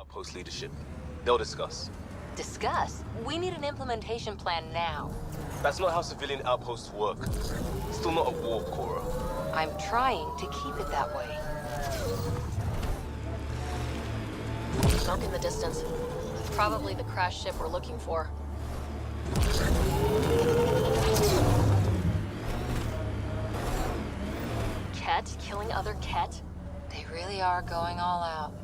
Outpost leadership. They'll discuss. Discuss? We need an implementation plan now. That's not how civilian outposts work. Still not a war, Cora. I'm trying to keep it that way. Smoke in the distance. Probably the crash ship we're looking for. Ket killing other Ket? They really are going all out.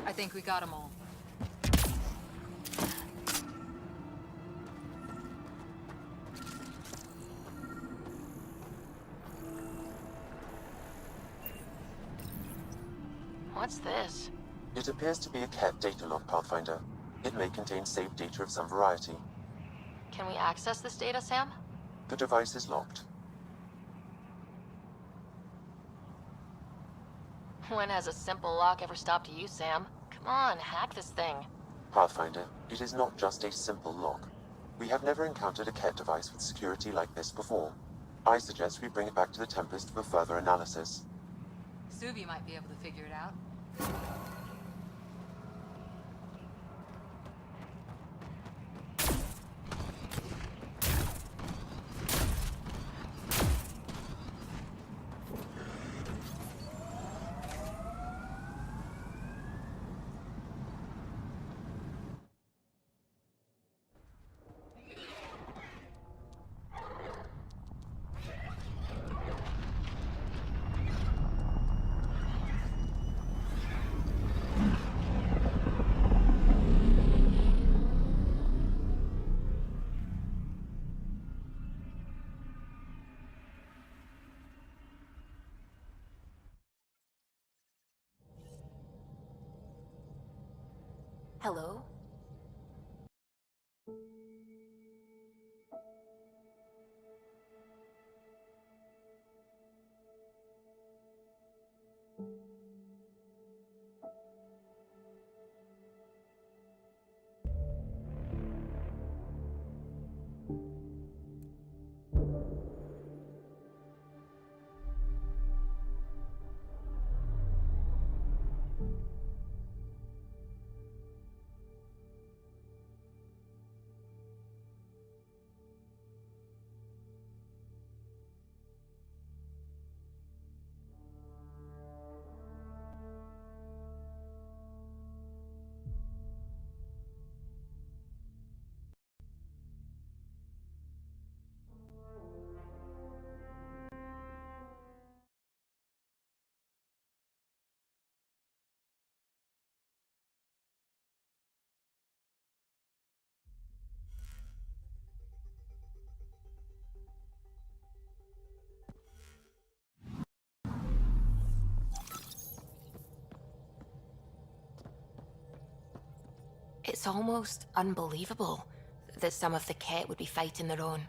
I think we got them all. What's this? It appears to be a Ket data log, Pathfinder. It may contain saved data of some variety. Can we access this data, Sam? The device is locked. When has a simple lock ever stopped you, Sam? Come on, hack this thing. Pathfinder, it is not just a simple lock. We have never encountered a Ket device with security like this before. I suggest we bring it back to the Tempest for further analysis. Suvi might be able to figure it out. Hello? It's almost unbelievable that some of the Ket would be fighting their own.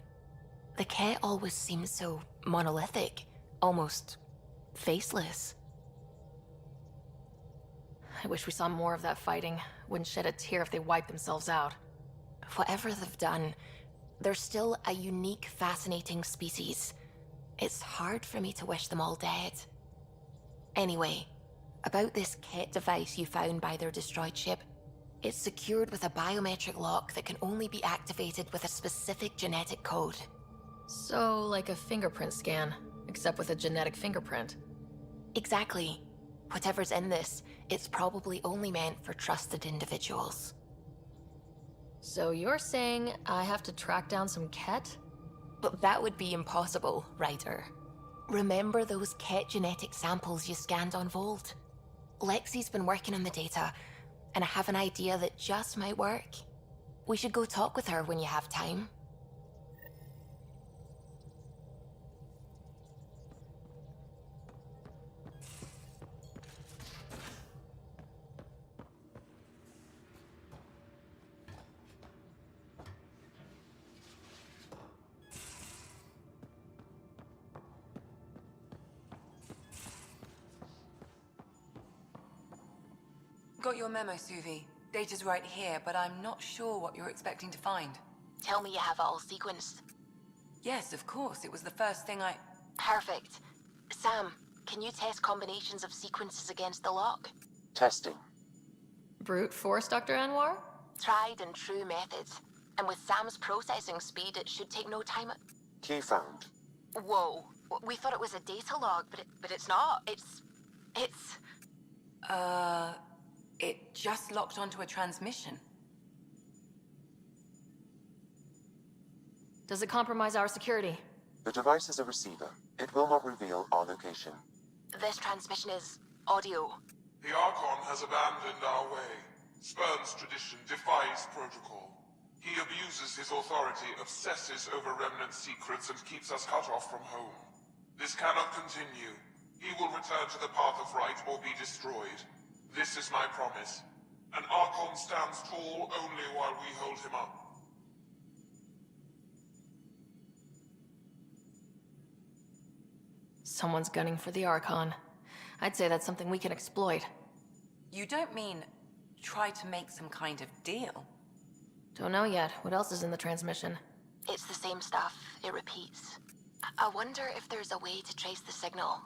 The Ket always seemed so monolithic, almost faceless. I wish we saw more of that fighting. Wouldn't shed a tear if they wiped themselves out. Whatever they've done, they're still a unique, fascinating species. It's hard for me to wish them all dead. Anyway, about this Ket device you found by their destroyed ship. It's secured with a biometric lock that can only be activated with a specific genetic code. So, like a fingerprint scan, except with a genetic fingerprint. Exactly. Whatever's in this, it's probably only meant for trusted individuals. So you're saying I have to track down some Ket? But that would be impossible, Ryder. Remember those Ket genetic samples you scanned on Volt? Lexi's been working on the data, and I have an idea that just might work. We should go talk with her when you have time. Got your memo, Suvi. Data's right here, but I'm not sure what you're expecting to find. Tell me you have it all sequenced. Yes, of course. It was the first thing I... Perfect. Sam, can you test combinations of sequences against the lock? Testing. Brute force, Dr. Anwar? Tried and true methods. And with Sam's processing speed, it should take no time. Key found. Whoa. We thought it was a data log, but it's not. It's... It just locked onto a transmission. Does it compromise our security? The device is a receiver. It will not reveal our location. This transmission is audio. The Archon has abandoned our way, spurns tradition, defies protocol. He abuses his authority, obsesses over Remnant secrets, and keeps us cut off from home. This cannot continue. He will return to the path of right or be destroyed. This is my promise. An Archon stands tall only while we hold him up. Someone's gunning for the Archon. I'd say that's something we can exploit. You don't mean try to make some kind of deal? Don't know yet. What else is in the transmission? It's the same stuff. It repeats. I wonder if there's a way to trace the signal.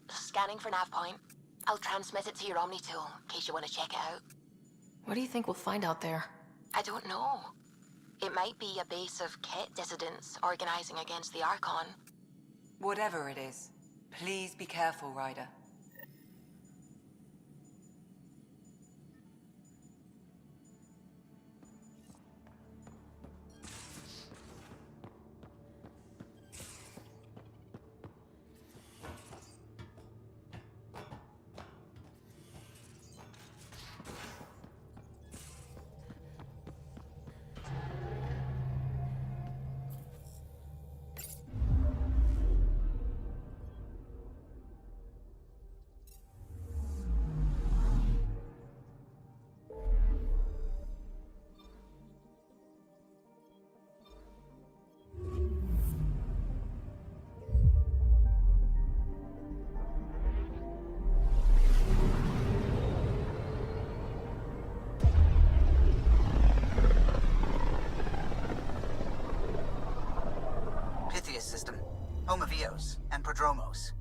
Scanning for nav point. I'll transmit it to your Omni tool, in case you want to check it out. What do you think we'll find out there? I don't know. It might be a base of Ket dissidents organizing against the Archon. Whatever it is, please be careful, Ryder. System, Homovios, and Prodromos.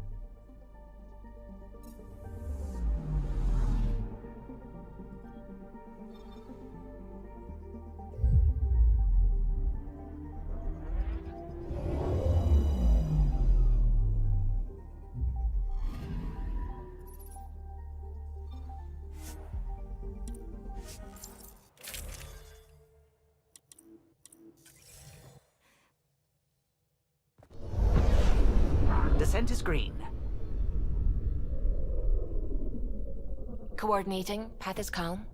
Descent is green. Coordinating. Path is calm.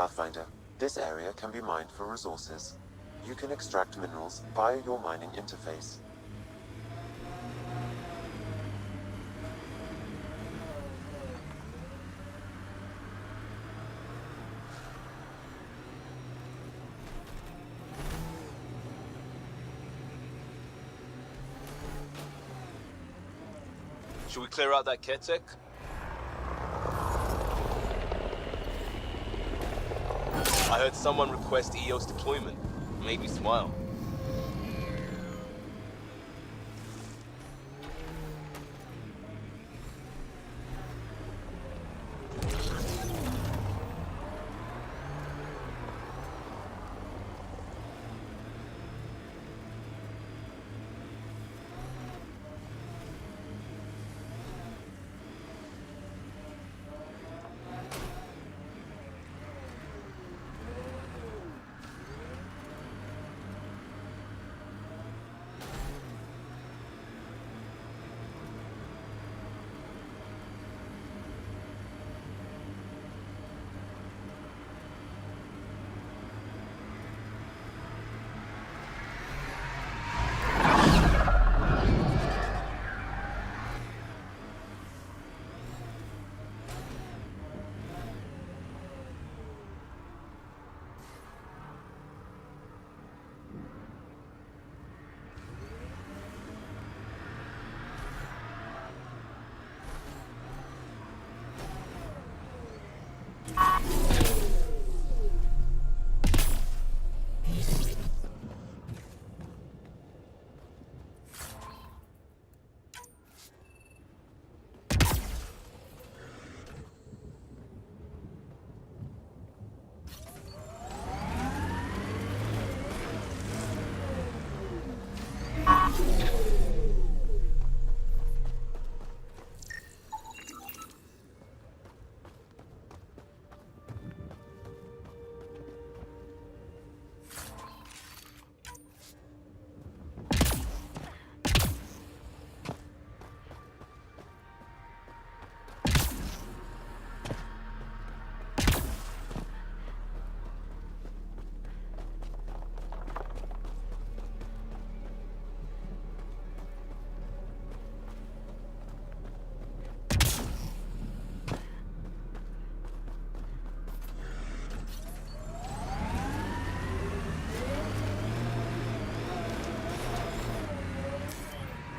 Pathfinder, this area can be mined for resources. You can extract minerals via your mining interface. Should we clear out that Ketek? I heard someone request EOS deployment. Made me smile.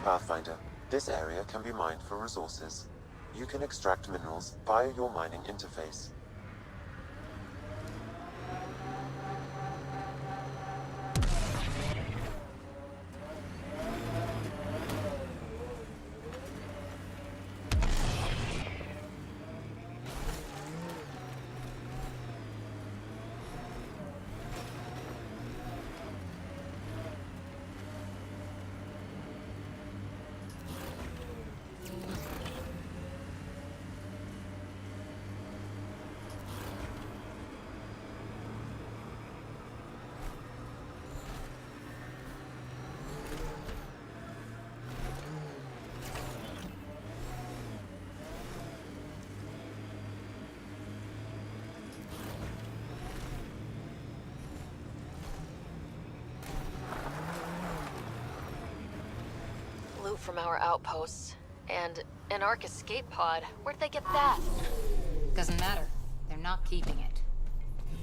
Pathfinder, this area can be mined for resources. You can extract minerals via your mining interface. Loot from our outposts. And an Ark escape pod. Where'd they get that? Doesn't matter. They're not keeping it.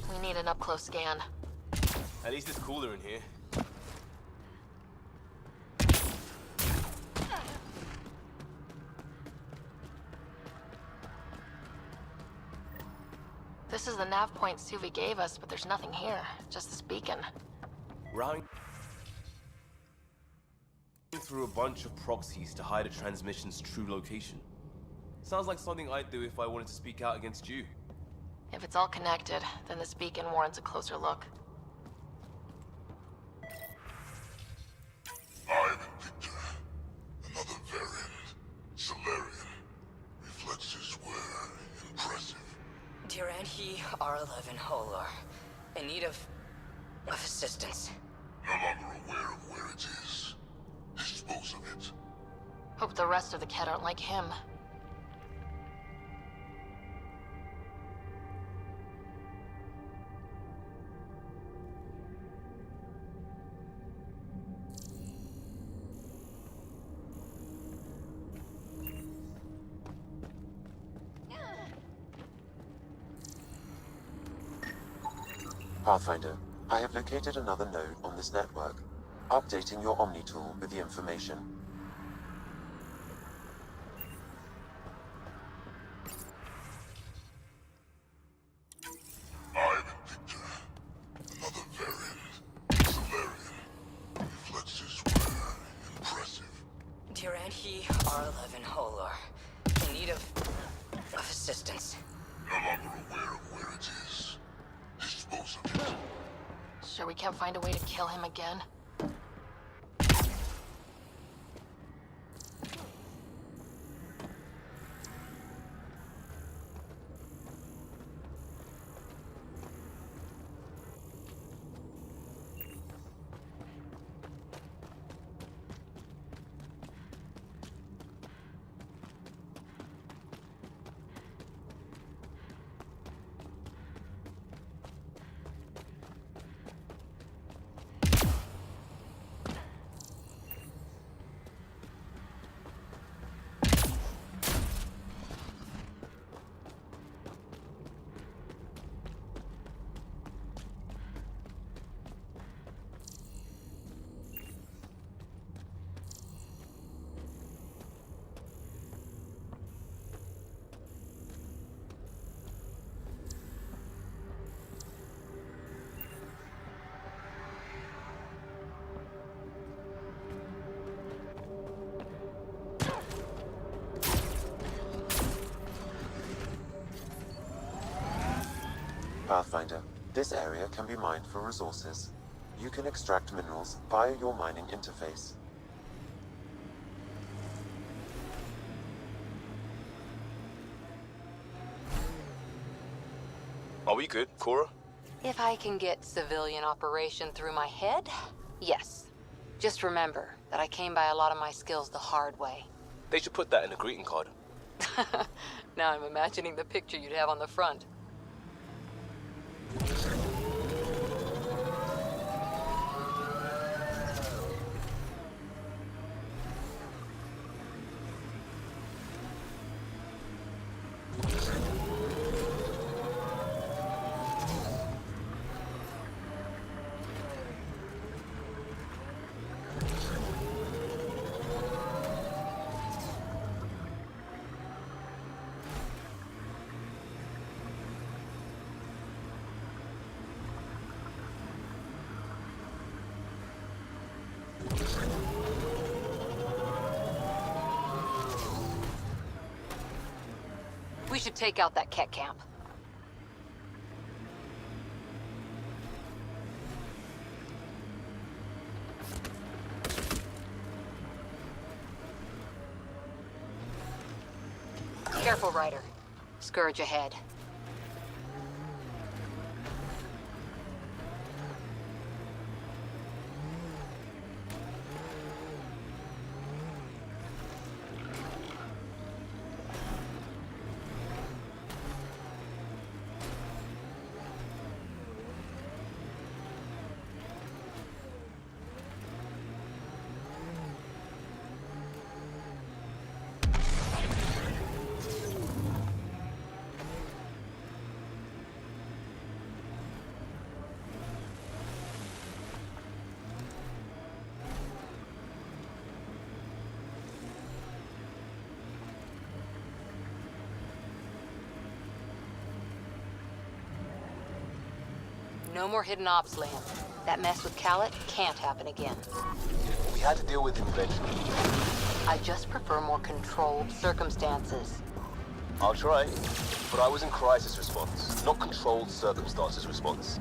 We need an up-close scan. At least it's cooler in here. This is the nav point Suvi gave us, but there's nothing here. Just this beacon. Routing through a bunch of proxies to hide a transmission's true location. Sounds like something I'd do if I wanted to speak out against you. If it's all connected, then this beacon warrants a closer look. I'm Victor. Another variant. Solarian. Reflexes were impressive. Dear and he are alive and whole are in need of assistance. No longer aware of where it is. Dispose of it. Hope the rest of the Kett aren't like him. Pathfinder, I have located another node on this network. Updating your Omni tool with the information. I'm Victor. Another variant. Solarian. Reflexes were impressive. Duran, he R11 Holor. In need of assistance. No longer aware of where it is. Dispose of it. Sure we can't find a way to kill him again? Pathfinder, this area can be mined for resources. You can extract minerals via your mining interface. Are we good, Cora? If I can get civilian operation through my head, yes. Just remember that I came by a lot of my skills the hard way. They should put that in a greeting card. Now I'm imagining the picture you'd have on the front. We should take out that Ket camp. Careful, Ryder. Scourge ahead. No more hidden ops land. That mess with Callet can't happen again. We had to deal with him eventually. I just prefer more controlled circumstances. I'll try, but I was in crisis response, not controlled circumstances response.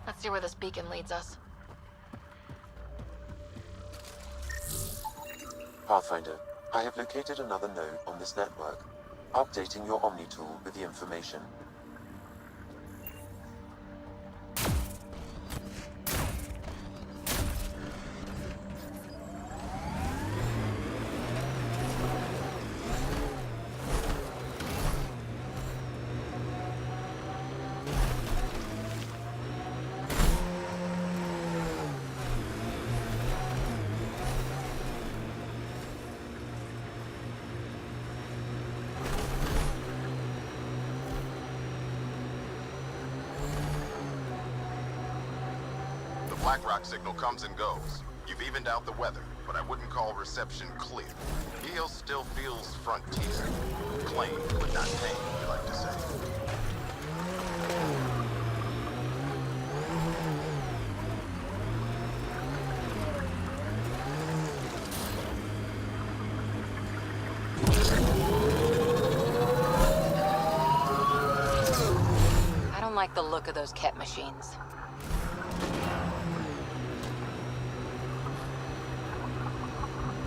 Let's see where this beacon leads us. Pathfinder, I have located another node on this network. Updating your Omni tool with the information. BlackRock signal comes and goes. You've evened out the weather, but I wouldn't call reception clear. EO still feels frontier. Claim, but not tame, we like to say. I don't like the look of those Ket machines.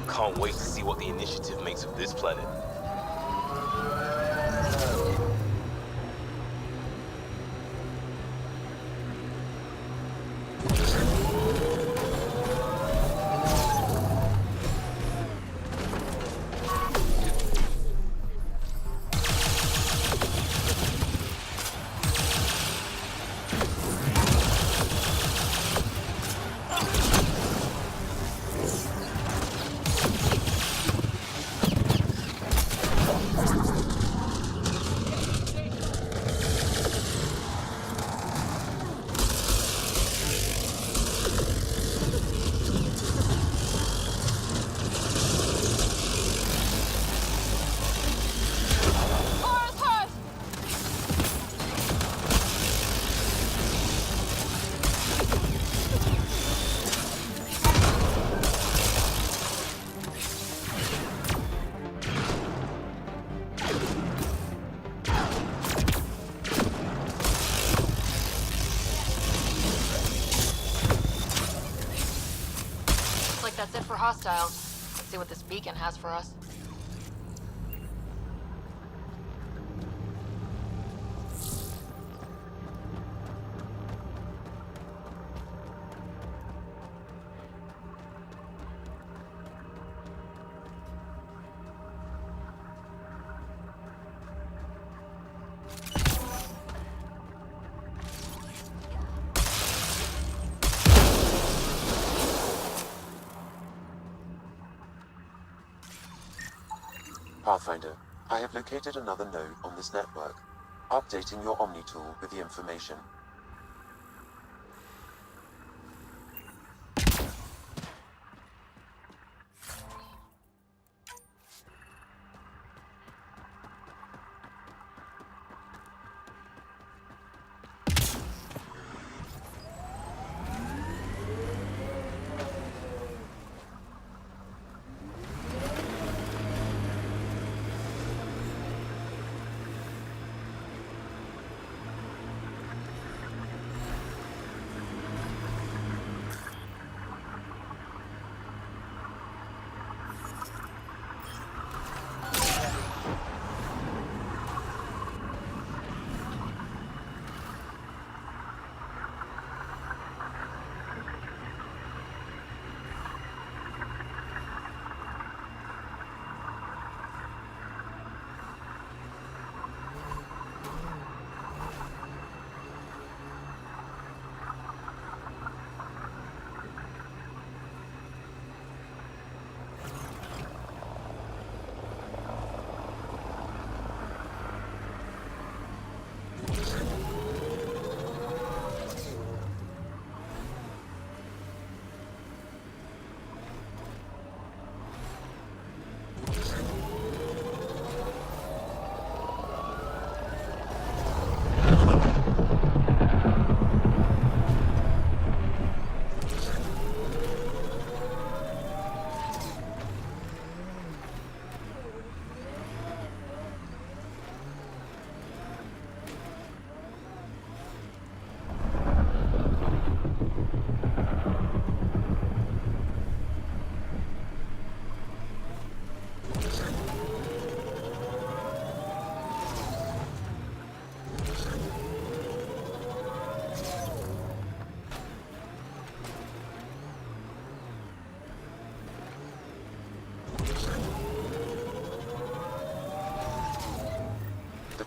Can't wait to see what the initiative makes of this planet. That's it for hostiles. Let's see what this beacon has for us. Pathfinder, I have located another node on this network. Updating your Omni tool with the information.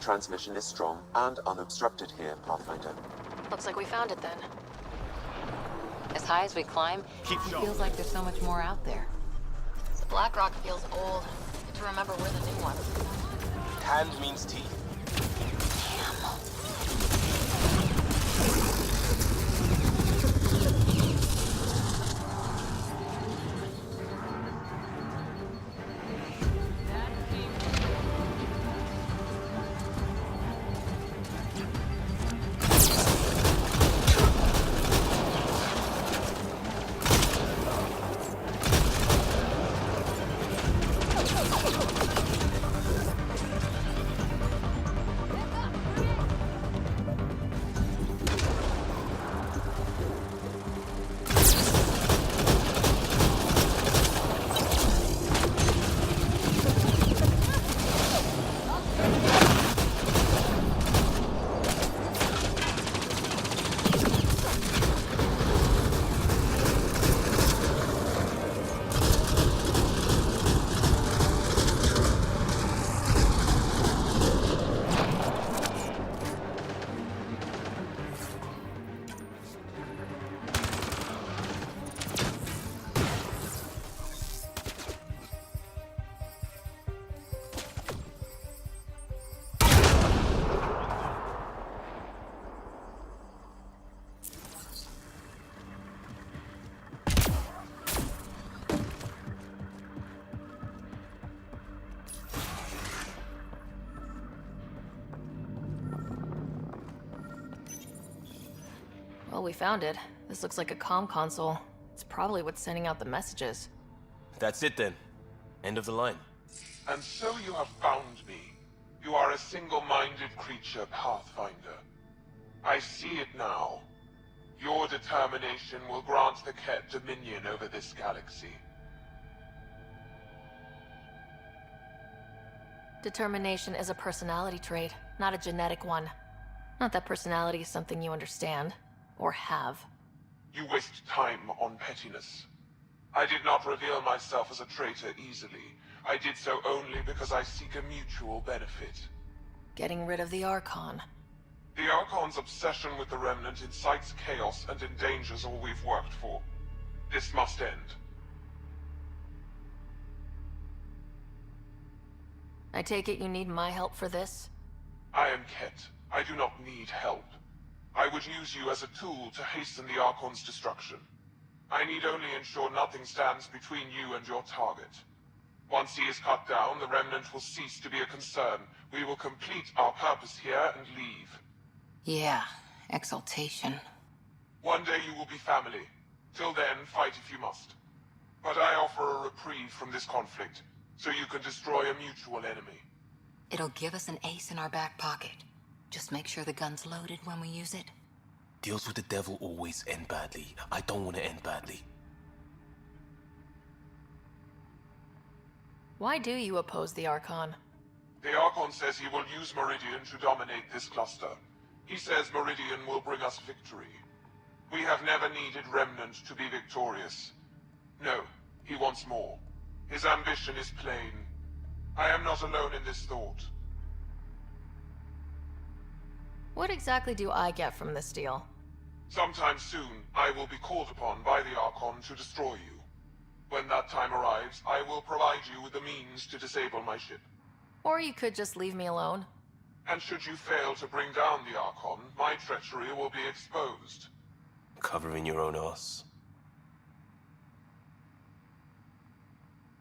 Transmission is strong and unobstructed here, Pathfinder. Looks like we found it then. As high as we climb, Keep it sharp. feels like there's so much more out there. The Blackrock feels old. Good to remember we're the new ones. Hand means teeth. Damn. Well, we found it. This looks like a comm console. It's probably what's sending out the messages. That's it then. End of the line. And so you have found me. You are a single-minded creature, Pathfinder. I see it now. Your determination will grant the Ket dominion over this galaxy. Determination is a personality trait, not a genetic one. Not that personality is something you understand. Or have. You waste time on pettiness. I did not reveal myself as a traitor easily. I did so only because I seek a mutual benefit. Getting rid of the Archon. The Archon's obsession with the Remnant incites chaos and endangers all we've worked for. This must end. I take it you need my help for this? I am Ket. I do not need help. I would use you as a tool to hasten the Archon's destruction. I need only ensure nothing stands between you and your target. Once he is cut down, the Remnant will cease to be a concern. We will complete our purpose here and leave. Yeah, exaltation. One day you will be family. Till then, fight if you must. But I offer a reprieve from this conflict, so you can destroy a mutual enemy. It'll give us an ace in our back pocket. Just make sure the gun's loaded when we use it. Deals with the devil always end badly. I don't want to end badly. Why do you oppose the Archon? The Archon says he will use Meridian to dominate this cluster. He says Meridian will bring us victory. We have never needed Remnant to be victorious. No, he wants more. His ambition is plain. I am not alone in this thought. What exactly do I get from this deal? Sometime soon, I will be called upon by the Archon to destroy you. When that time arrives, I will provide you with the means to disable my ship. Or you could just leave me alone. And should you fail to bring down the Archon, my treachery will be exposed. Covering your own ass.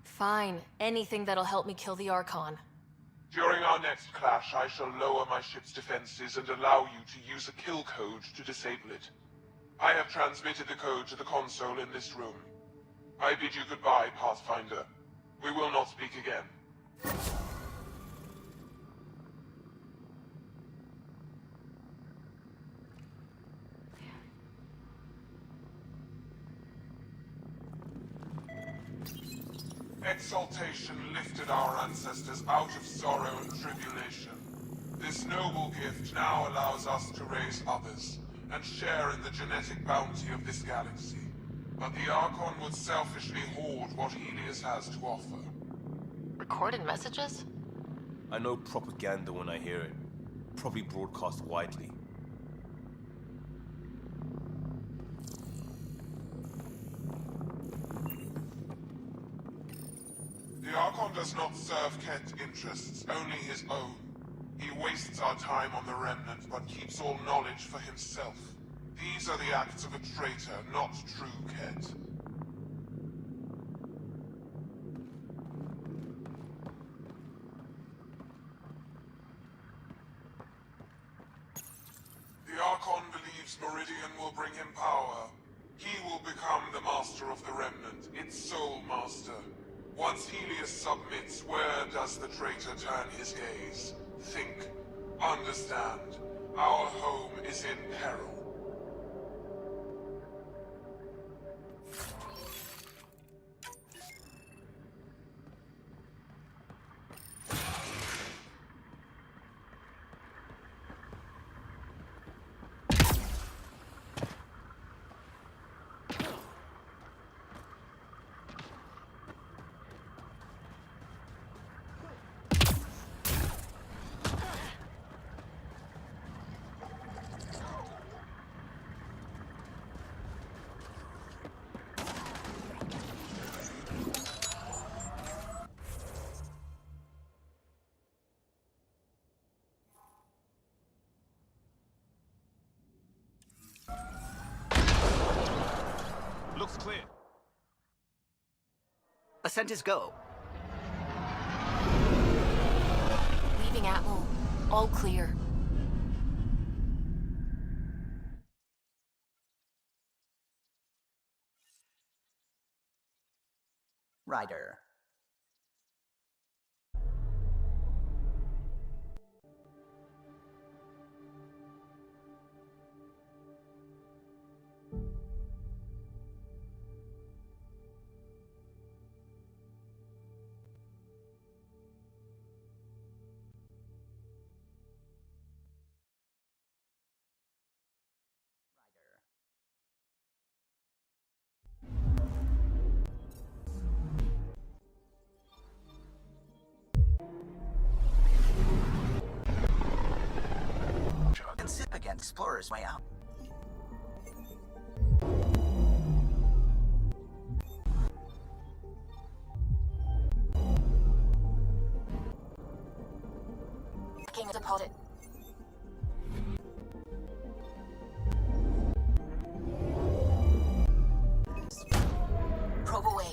Fine. Anything that'll help me kill the Archon. During our next clash, I shall lower my ship's defenses and allow you to use a kill code to disable it. I have transmitted the code to the console in this room. I bid you goodbye, Pathfinder. We will not speak again. Exaltation lifted our ancestors out of sorrow and tribulation. This noble gift now allows us to raise others, and share in the genetic bounty of this galaxy. But the Archon would selfishly hoard what Helios has to offer. Recorded messages? I know propaganda when I hear it. Probably broadcast widely. The Archon does not serve Ket interests, only his own. He wastes our time on the Remnant, but keeps all knowledge for himself. These are the acts of a traitor, not true Ket. The Archon believes Meridian will bring him power. He will become the master of the Remnant, its sole master. Once Helios submits, where does the traitor turn his gaze? Think. Understand. Our home is in peril. Looks clear. Ascent is go. Leaving Atmo. All clear. Ryder. Consider against Explorer's Way Out. King deposit. Probe away.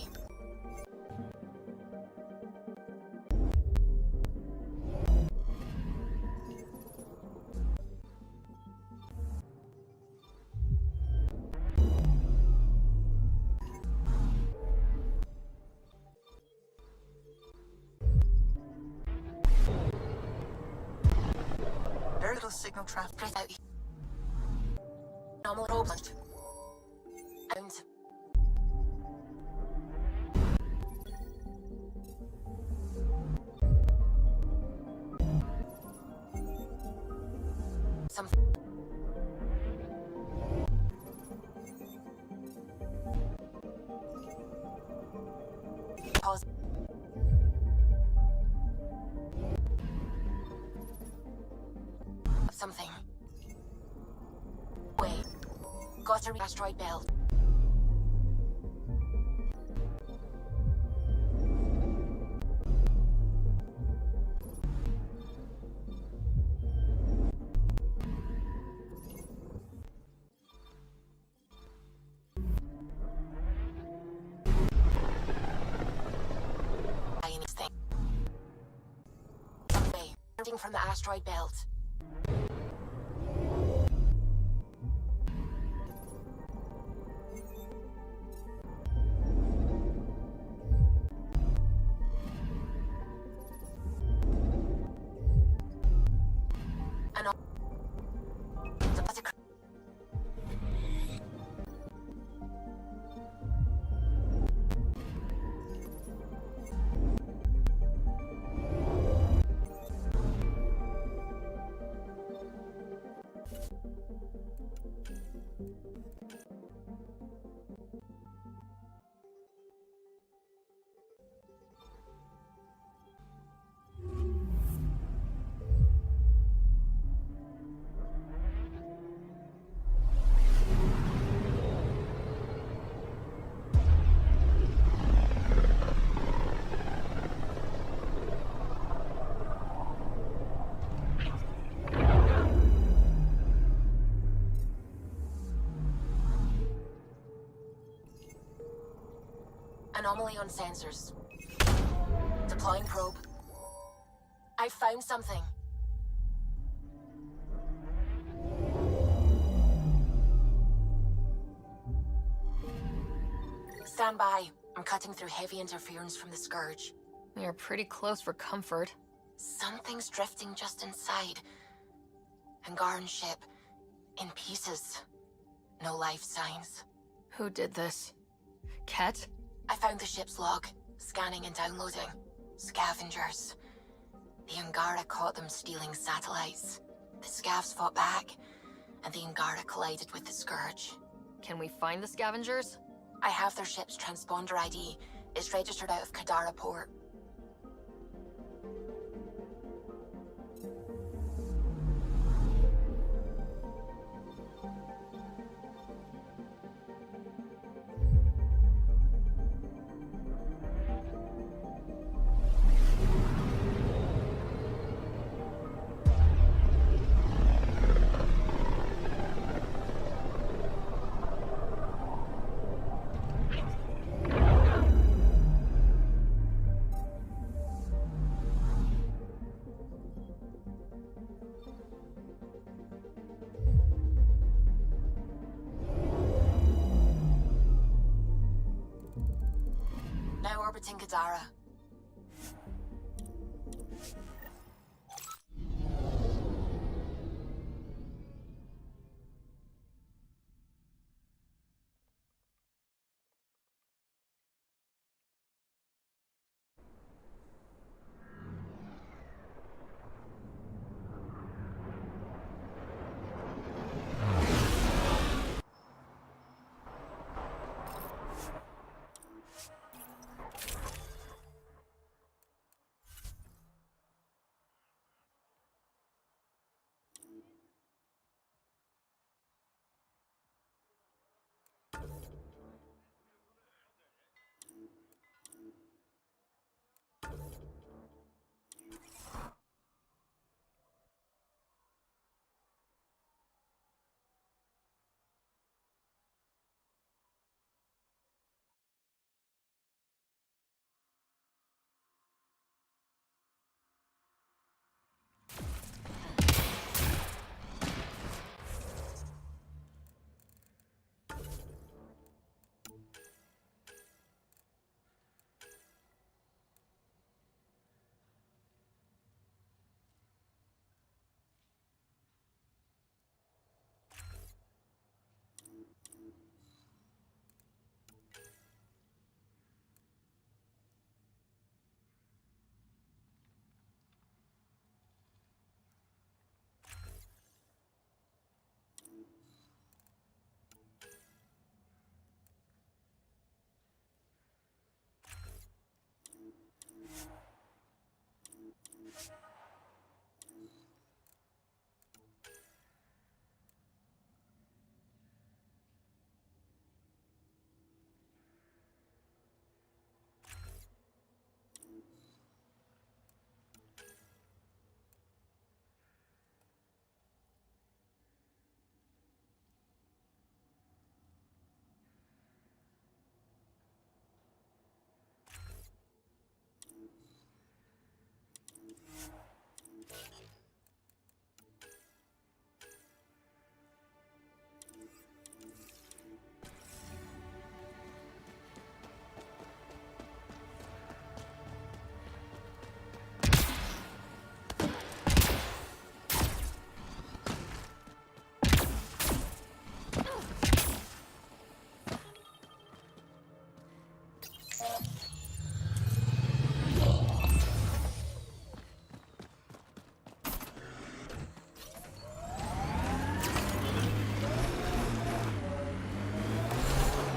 Very little signal traffic. Press out. Normal probe. And some pause. Something. Wait. Got a asteroid belt. Thing. Wait. Something from the asteroid belt. Anomaly on sensors. Deploying probe. I found something. Stand by. I'm cutting through heavy interference from the Scourge. You're pretty close for comfort. Something's drifting just inside. Angaran ship. In pieces. No life signs. Who did this? Ket? I found the ship's log. Scanning and downloading. Scavengers. The Angara caught them stealing satellites. The Scavs fought back, and the Angara collided with the Scourge. Can we find the scavengers? I have their ship's transponder ID. It's registered out of Kadara port. Zara.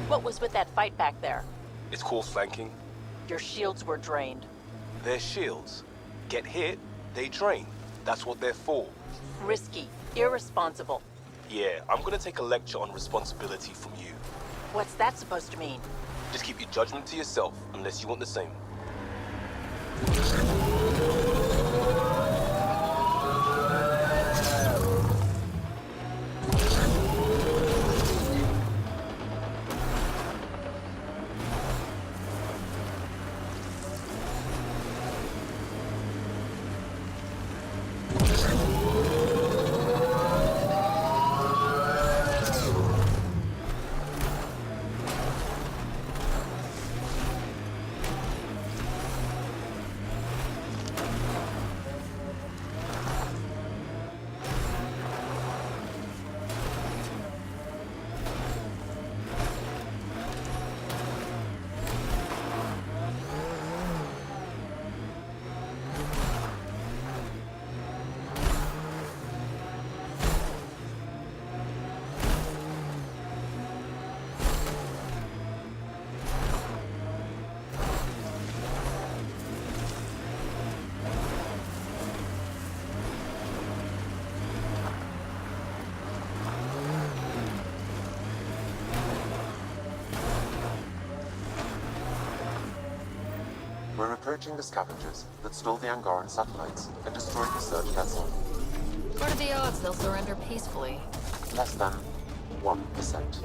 What was with that fight back there? It's called flanking. Your shields were drained. They're shields. Get hit, they drain. That's what they're for. Risky. Irresponsible. Yeah, I'm gonna take a lecture on responsibility from you. What's that supposed to mean? Just keep your judgment to yourself, unless you want the same. We're approaching the scavengers that stole the Angaran satellites and destroyed the search vessel. What are the odds they'll surrender peacefully? Less than 1%.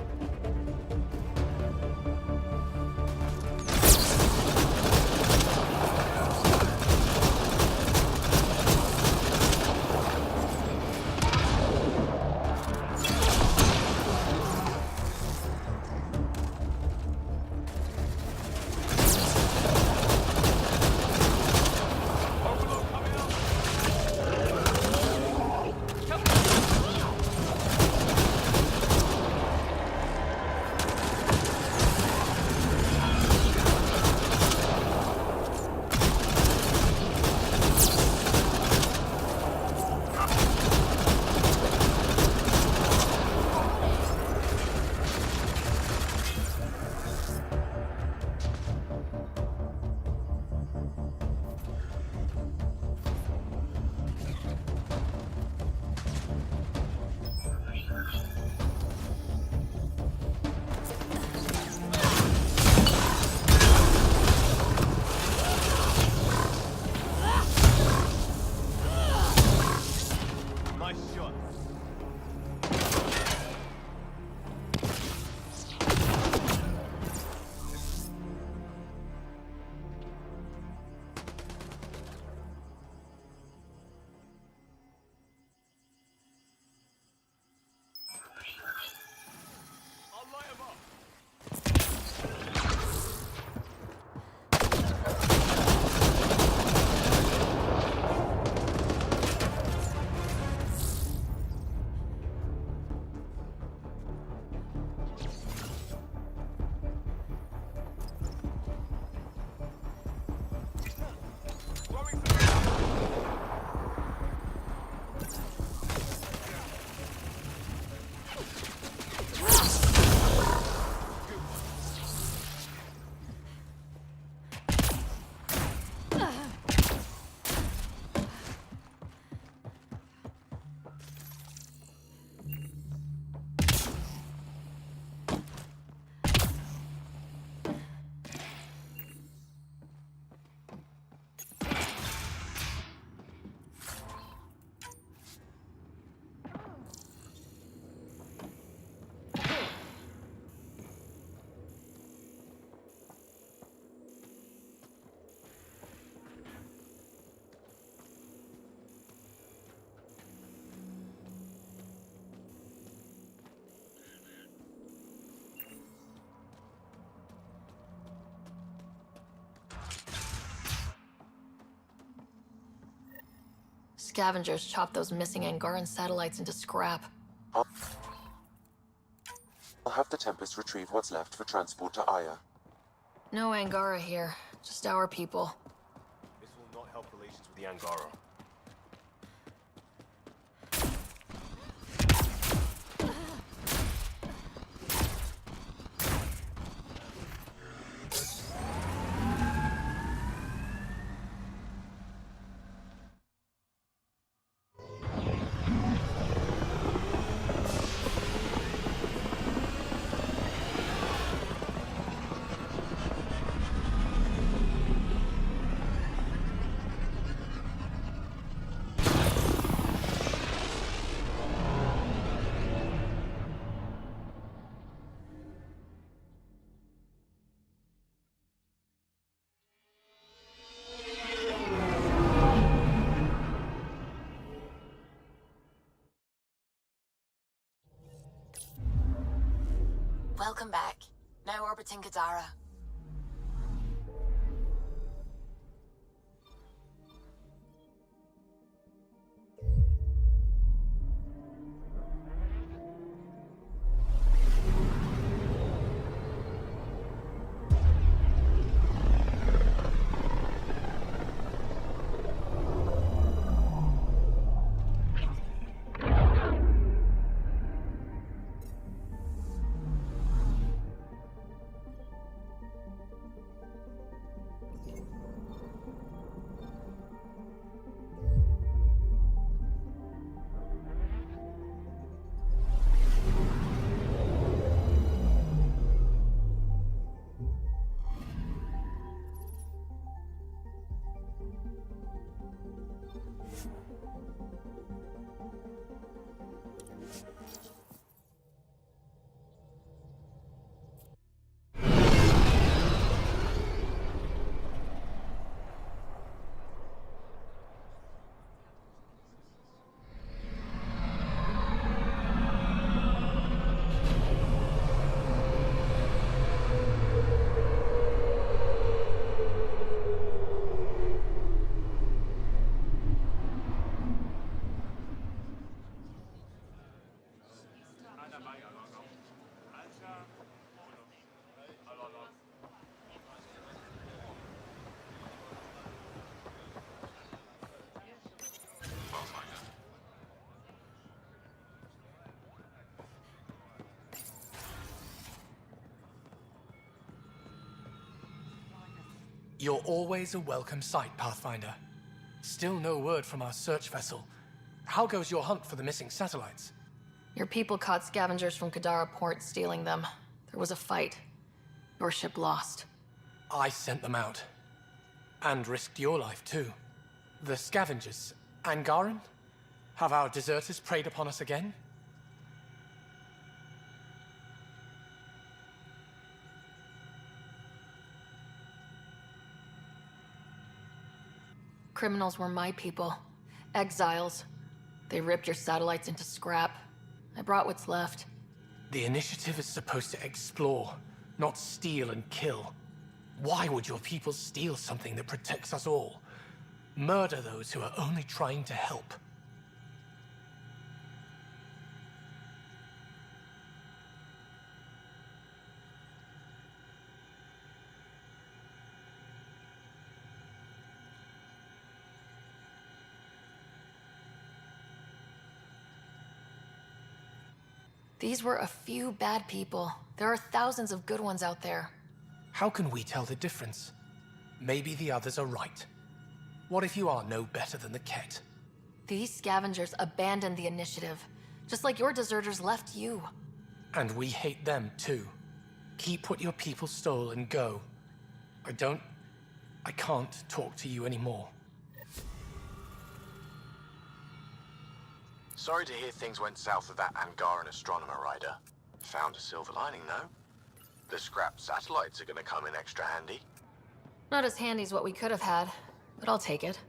Scavengers chopped those missing Angaran satellites into scrap. I'll have the Tempest retrieve what's left for transport to Aya. No Angara here, just our people. This will not help relations with the Angara. Welcome back. Now orbiting Kadara. You're always a welcome sight, Pathfinder. Still no word from our search vessel. How goes your hunt for the missing satellites? Your people caught scavengers from Kadara port stealing them. There was a fight. Your ship lost. I sent them out. And risked your life, too. The scavengers, Angaran? Have our deserters preyed upon us again? Criminals were my people. Exiles. They ripped your satellites into scrap. I brought what's left. The initiative is supposed to explore, not steal and kill. Why would your people steal something that protects us all? Murder those who are only trying to help. These were a few bad people. There are thousands of good ones out there. How can we tell the difference? Maybe the others are right. What if you are no better than the Ket? These scavengers abandoned the initiative, just like your deserters left you. And we hate them too. Keep what your people stole and go. I can't talk to you anymore. Sorry to hear things went south with that Angaran astronomer rider. Found a silver lining, though. The scrap satellites are gonna come in extra handy. Not as handy as what we could have had, but I'll take it.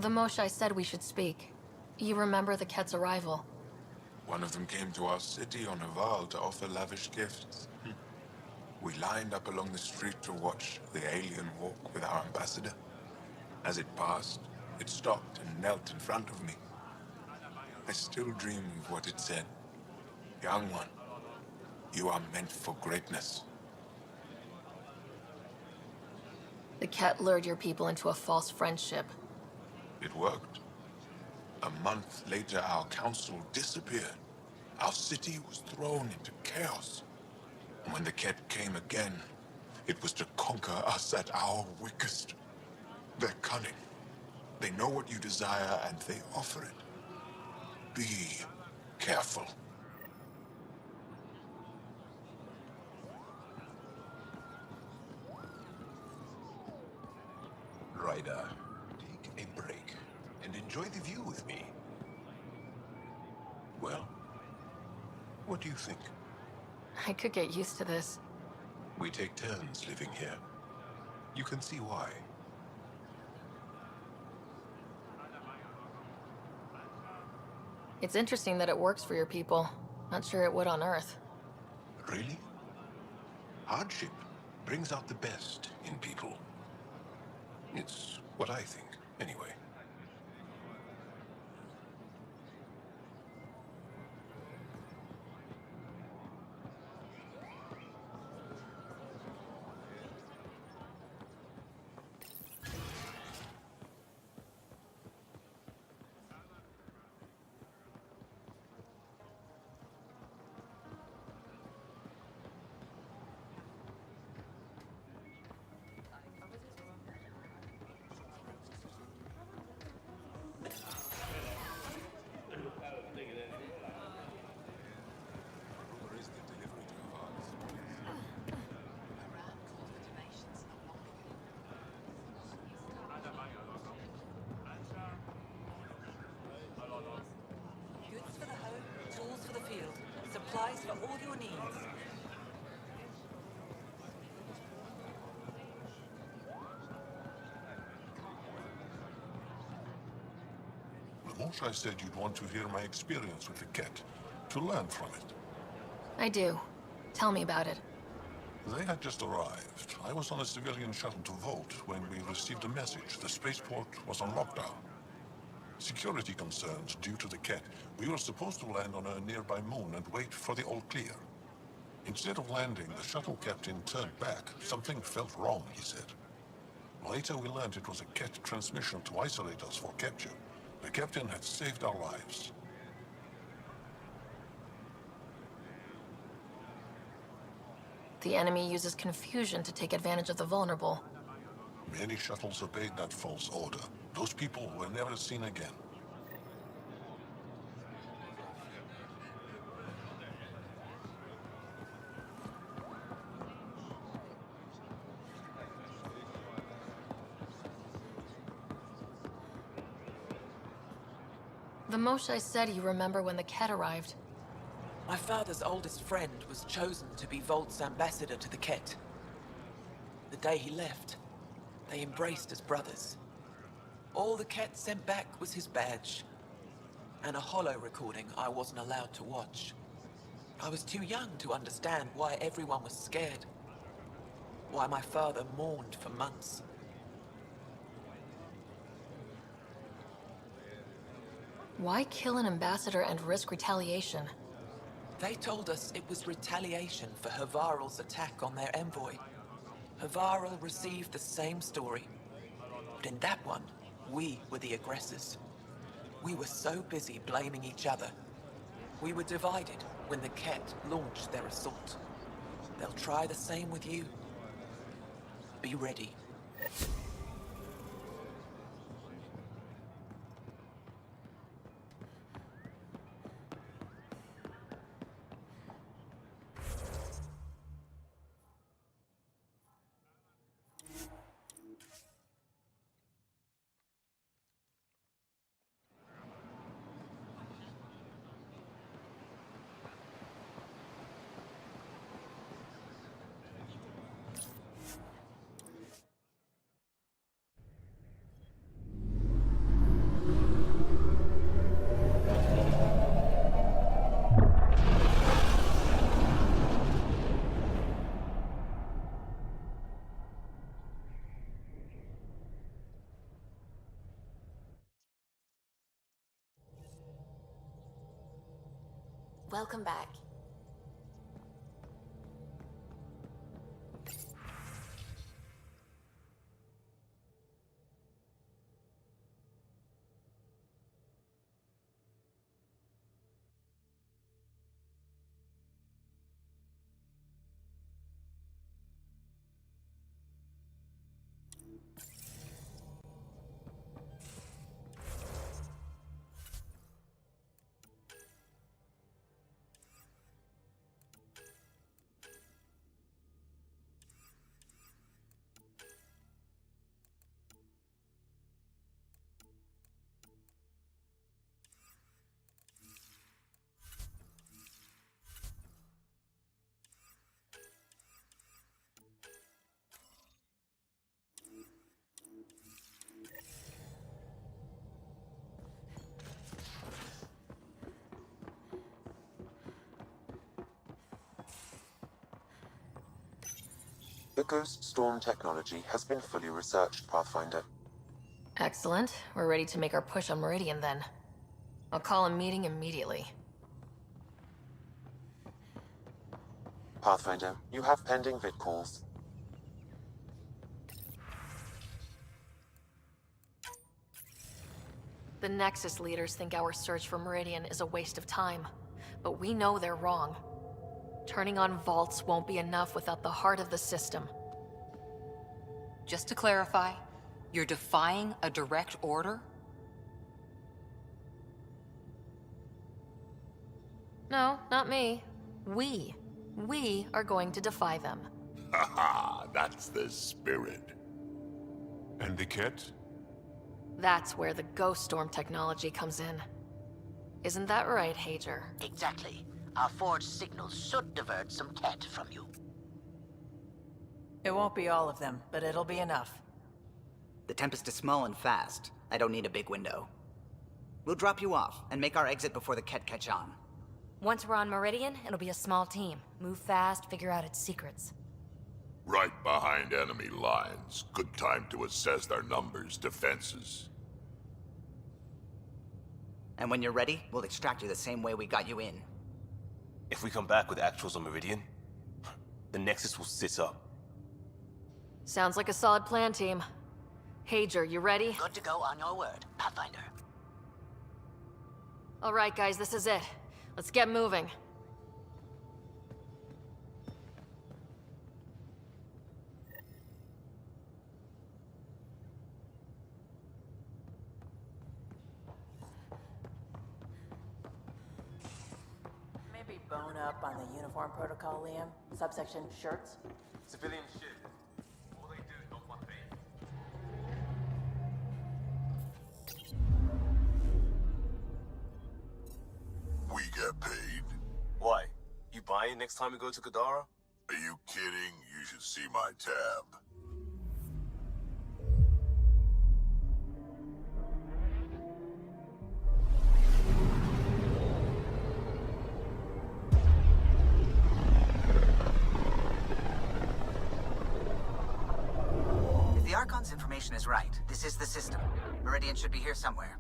The Moshai said we should speak. You remember the Ket's arrival? One of them came to our city on a vow to offer lavish gifts. We lined up along the street to watch the alien walk with our ambassador. As it passed, it stopped and knelt in front of me. I still dream of what it said. Young one, you are meant for greatness. The Ket lured your people into a false friendship. It worked. A month later, our council disappeared. Our city was thrown into chaos. And when the Ket came again, it was to conquer us at our weakest. They're cunning. They know what you desire, and they offer it. Be careful. Ryder, take a break and enjoy the view with me. Well, what do you think? I could get used to this. We take turns living here. You can see why. It's interesting that it works for your people. Not sure it would on Earth. Really? Hardship brings out the best in people. It's what I think, anyway. Goods for the home, tools for the field, supplies for all your needs. Moshai said you'd want to hear my experience with the Ket, to learn from it. I do. Tell me about it. They had just arrived. I was on a civilian shuttle to Volt when we received a message. The spaceport was on lockdown. Security concerns due to the Ket. We were supposed to land on a nearby moon and wait for the all clear. Instead of landing, the shuttle captain turned back. Something felt wrong, he said. Later we learned it was a Ket transmission to isolate us for capture. The captain had saved our lives. The enemy uses confusion to take advantage of the vulnerable. Many shuttles obeyed that false order. Those people were never seen again. The Moshai said you remember when the Ket arrived. My father's oldest friend was chosen to be Volt's ambassador to the Ket. The day he left, they embraced as brothers. All the Ket sent back was his badge, and a holo recording I wasn't allowed to watch. I was too young to understand why everyone was scared, why my father mourned for months. Why kill an ambassador and risk retaliation? They told us it was retaliation for Havarl's attack on their envoy. Havarl received the same story, but in that one, we were the aggressors. We were so busy blaming each other. We were divided when the Ket launched their assault. They'll try the same with you. Be ready. Welcome back. The Ghost Storm technology has been fully researched, Pathfinder. Excellent. We're ready to make our push on Meridian then. I'll call a meeting immediately. Pathfinder, you have pending vid calls. The Nexus leaders think our search for Meridian is a waste of time, but we know they're wrong. Turning on vaults won't be enough without the heart of the system. Just to clarify, you're defying a direct order? No, not me. We. We are going to defy them. Haha, that's the spirit. And the Ket? That's where the Ghost Storm technology comes in. Isn't that right, Hager? Exactly. Our forged signals should divert some Ket from you. It won't be all of them, but it'll be enough. The Tempest is small and fast. I don't need a big window. We'll drop you off and make our exit before the Ket catch on. Once we're on Meridian, it'll be a small team. Move fast, figure out its secrets. Right behind enemy lines. Good time to assess their numbers, defenses. And when you're ready, we'll extract you the same way we got you in. If we come back with actuals on Meridian, the Nexus will sit up. Sounds like a solid plan, team. Hager, you ready? Good to go on your word, Pathfinder. All right, guys, this is it. Let's get moving. Maybe bone up on the uniform protocol, Liam. Subsection shirts. Civilian shit. All they do is not my pay. We get paid? Why? You buying next time we go to Kadara? Are you kidding? You should see my tab. If the Archon's information is right, this is the system. Meridian should be here somewhere.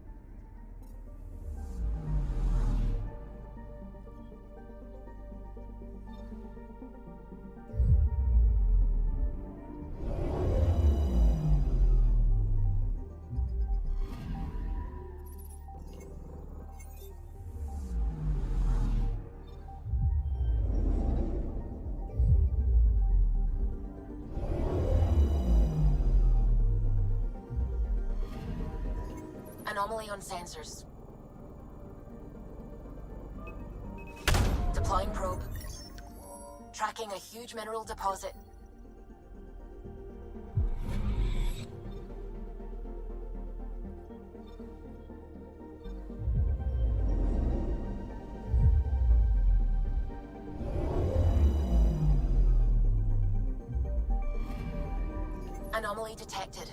Anomaly on sensors. Deploying probe. Tracking a huge mineral deposit. Anomaly detected.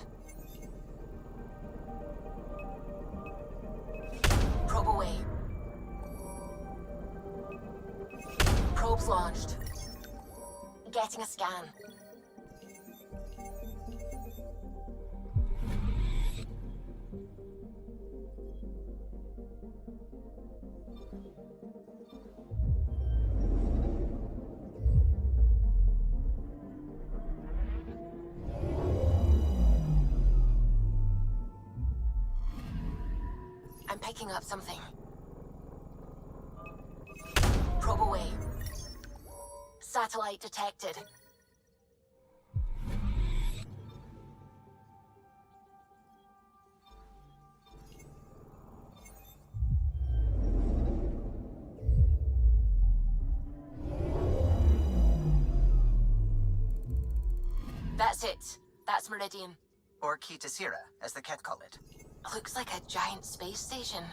Probe away. Probes launched. Getting a scan. I'm picking up something. Probe away. Satellite detected. That's it. That's Meridian. Or Key to Sierra, as the Ket call it. Looks like a giant space station.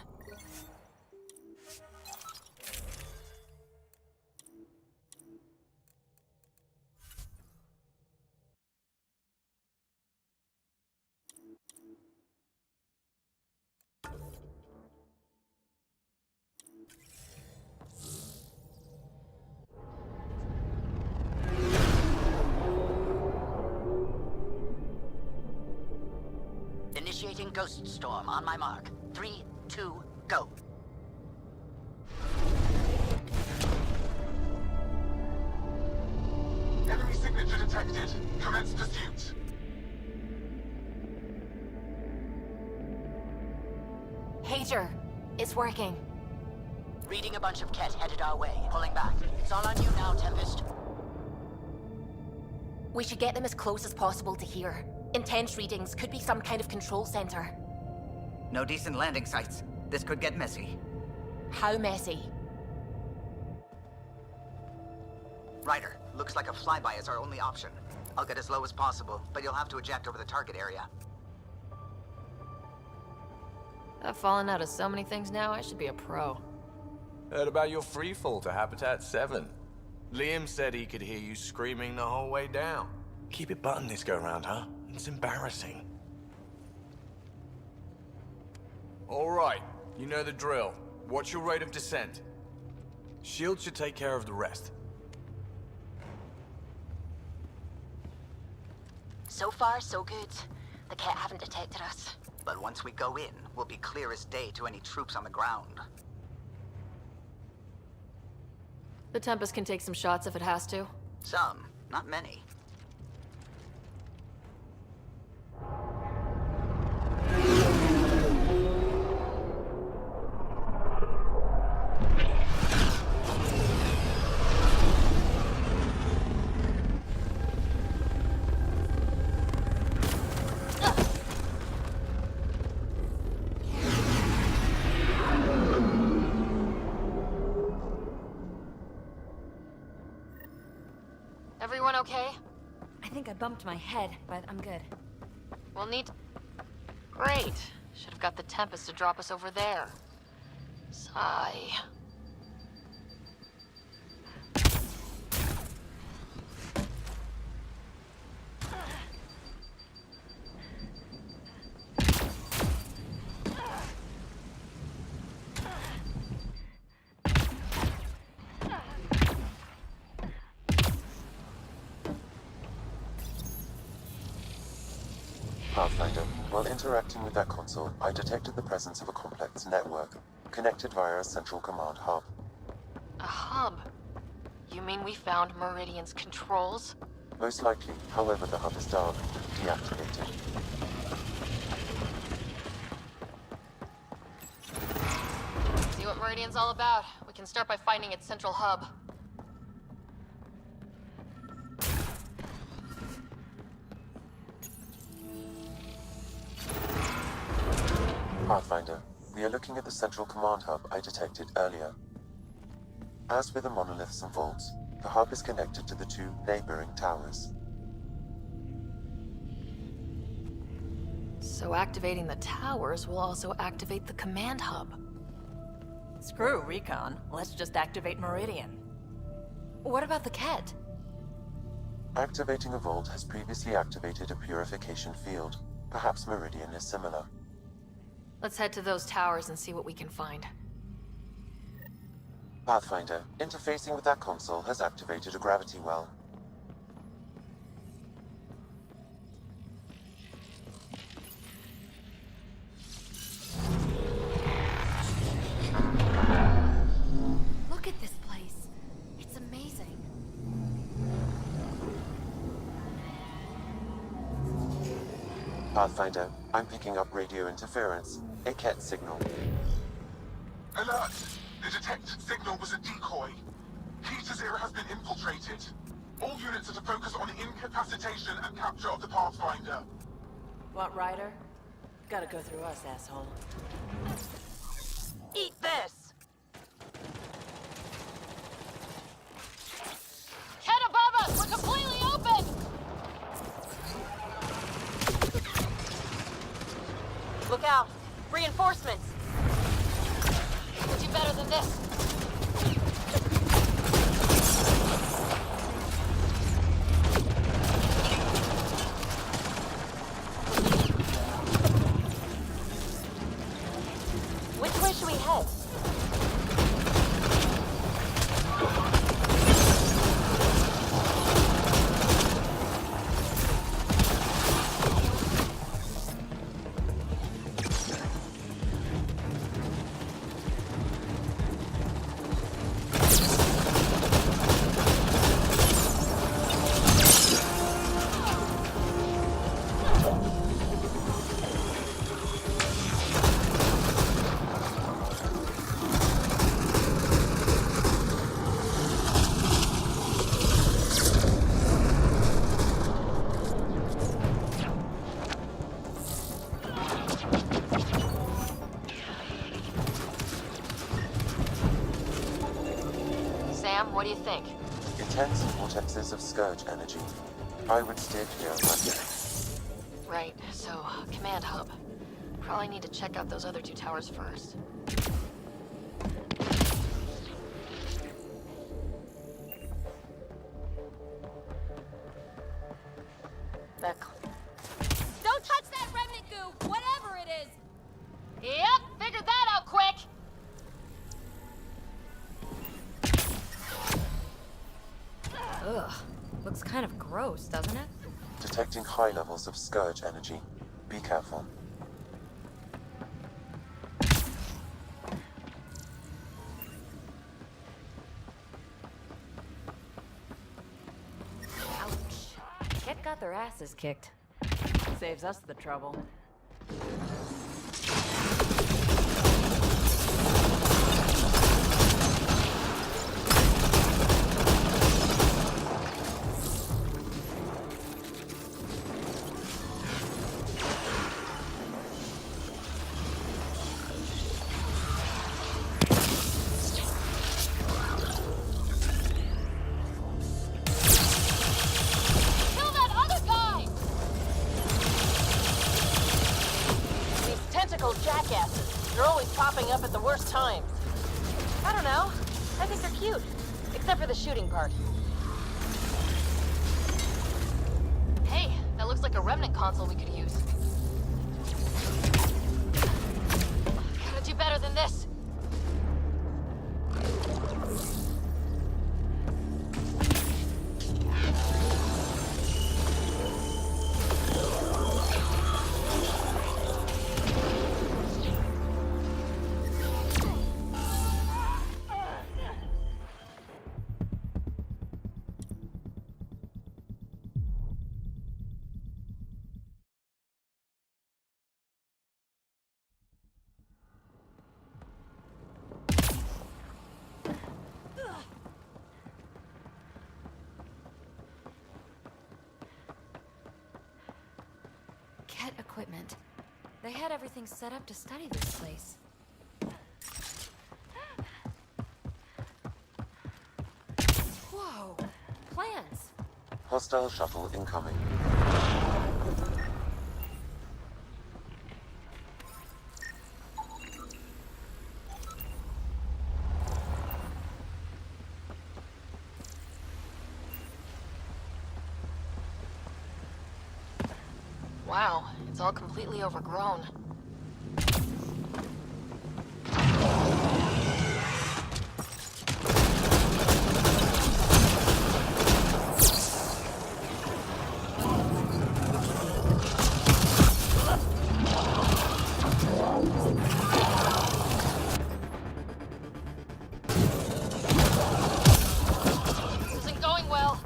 Initiating Ghost Storm on my mark. 3, 2, go. Enemy signature detected. Commence pursuit. Pager, it's working. Reading a bunch of Ket headed our way. Pulling back. It's all on you now, Tempest. We should get them as close as possible to here. Intense readings could be some kind of control center. No decent landing sites. This could get messy. How messy? Ryder, looks like a flyby is our only option. I'll get as low as possible, but you'll have to eject over the target area. I've fallen out of so many things now, I should be a pro. Heard about your freefall to Habitat 7. Liam said he could hear you screaming the whole way down. Keep it buttoned this go-round, huh? It's embarrassing. All right, you know the drill. What's your rate of descent? Shield should take care of the rest. So far, so good. The Ket haven't detected us. But once we go in, we'll be clear as day to any troops on the ground. The Tempest can take some shots if it has to. Some, not many. Everyone okay? I think I bumped my head, but I'm good. We'll need... Great. Should have got the Tempest to drop us over there. Sigh. Pathfinder, while interacting with that console, I detected the presence of a complex network, connected via a central command hub. A hub? You mean we found Meridian's controls? Most likely, however, the hub is dark, deactivated. See what Meridian's all about. We can start by finding its central hub. Pathfinder, we are looking at the central command hub I detected earlier. As with the monoliths and vaults, the hub is connected to the two neighboring towers. So activating the towers will also activate the command hub. Screw Recon. Let's just activate Meridian. What about the Ket? Activating a vault has previously activated a purification field. Perhaps Meridian is similar. Let's head to those towers and see what we can find. Pathfinder, interfacing with that console has activated a gravity well. Look at this place. It's amazing. Pathfinder, I'm picking up radio interference, a Ket signal. Alert! The detected signal was a decoy. Key to Zero has been infiltrated. All units are to focus on incapacitation and capture of the Pathfinder. Want Ryder? Gotta go through us, asshole. Eat this! Head above us! We're completely open! Look out! Reinforcements! We'll do better than this. Which way should we head? Sam, what do you think? Intense vortexes of scourge energy. I would steer clear of that. Right, so, command hub. Probably need to check out those other two towers first. Don't touch that remnant goo, whatever it is! Yep, figured that out quick! Ugh, looks kind of gross, doesn't it? Detecting high levels of scourge energy. Be careful. Ouch. Kit got their asses kicked. Saves us the trouble. Kill that other guy! These tentacle jackasses. They're always popping up at the worst times. I don't know. I think they're cute. Except for the shooting part. Hey, that looks like a remnant console we could use. Gotta do better than this. Ket equipment. They had everything set up to study this place. Whoa! Plans! Hostile shuttle incoming. Wow, it's all completely overgrown. This isn't going well.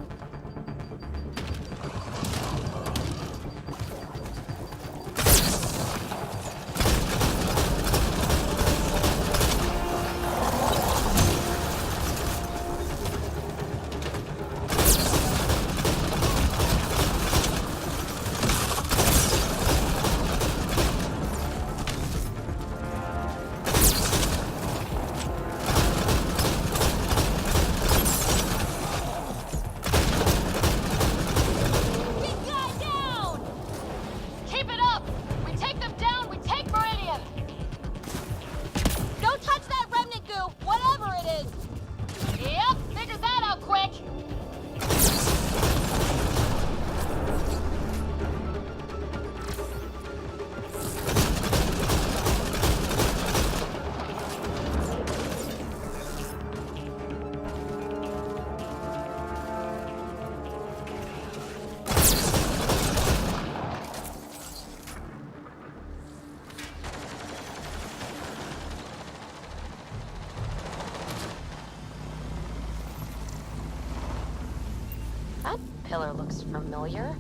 pillar looks familiar.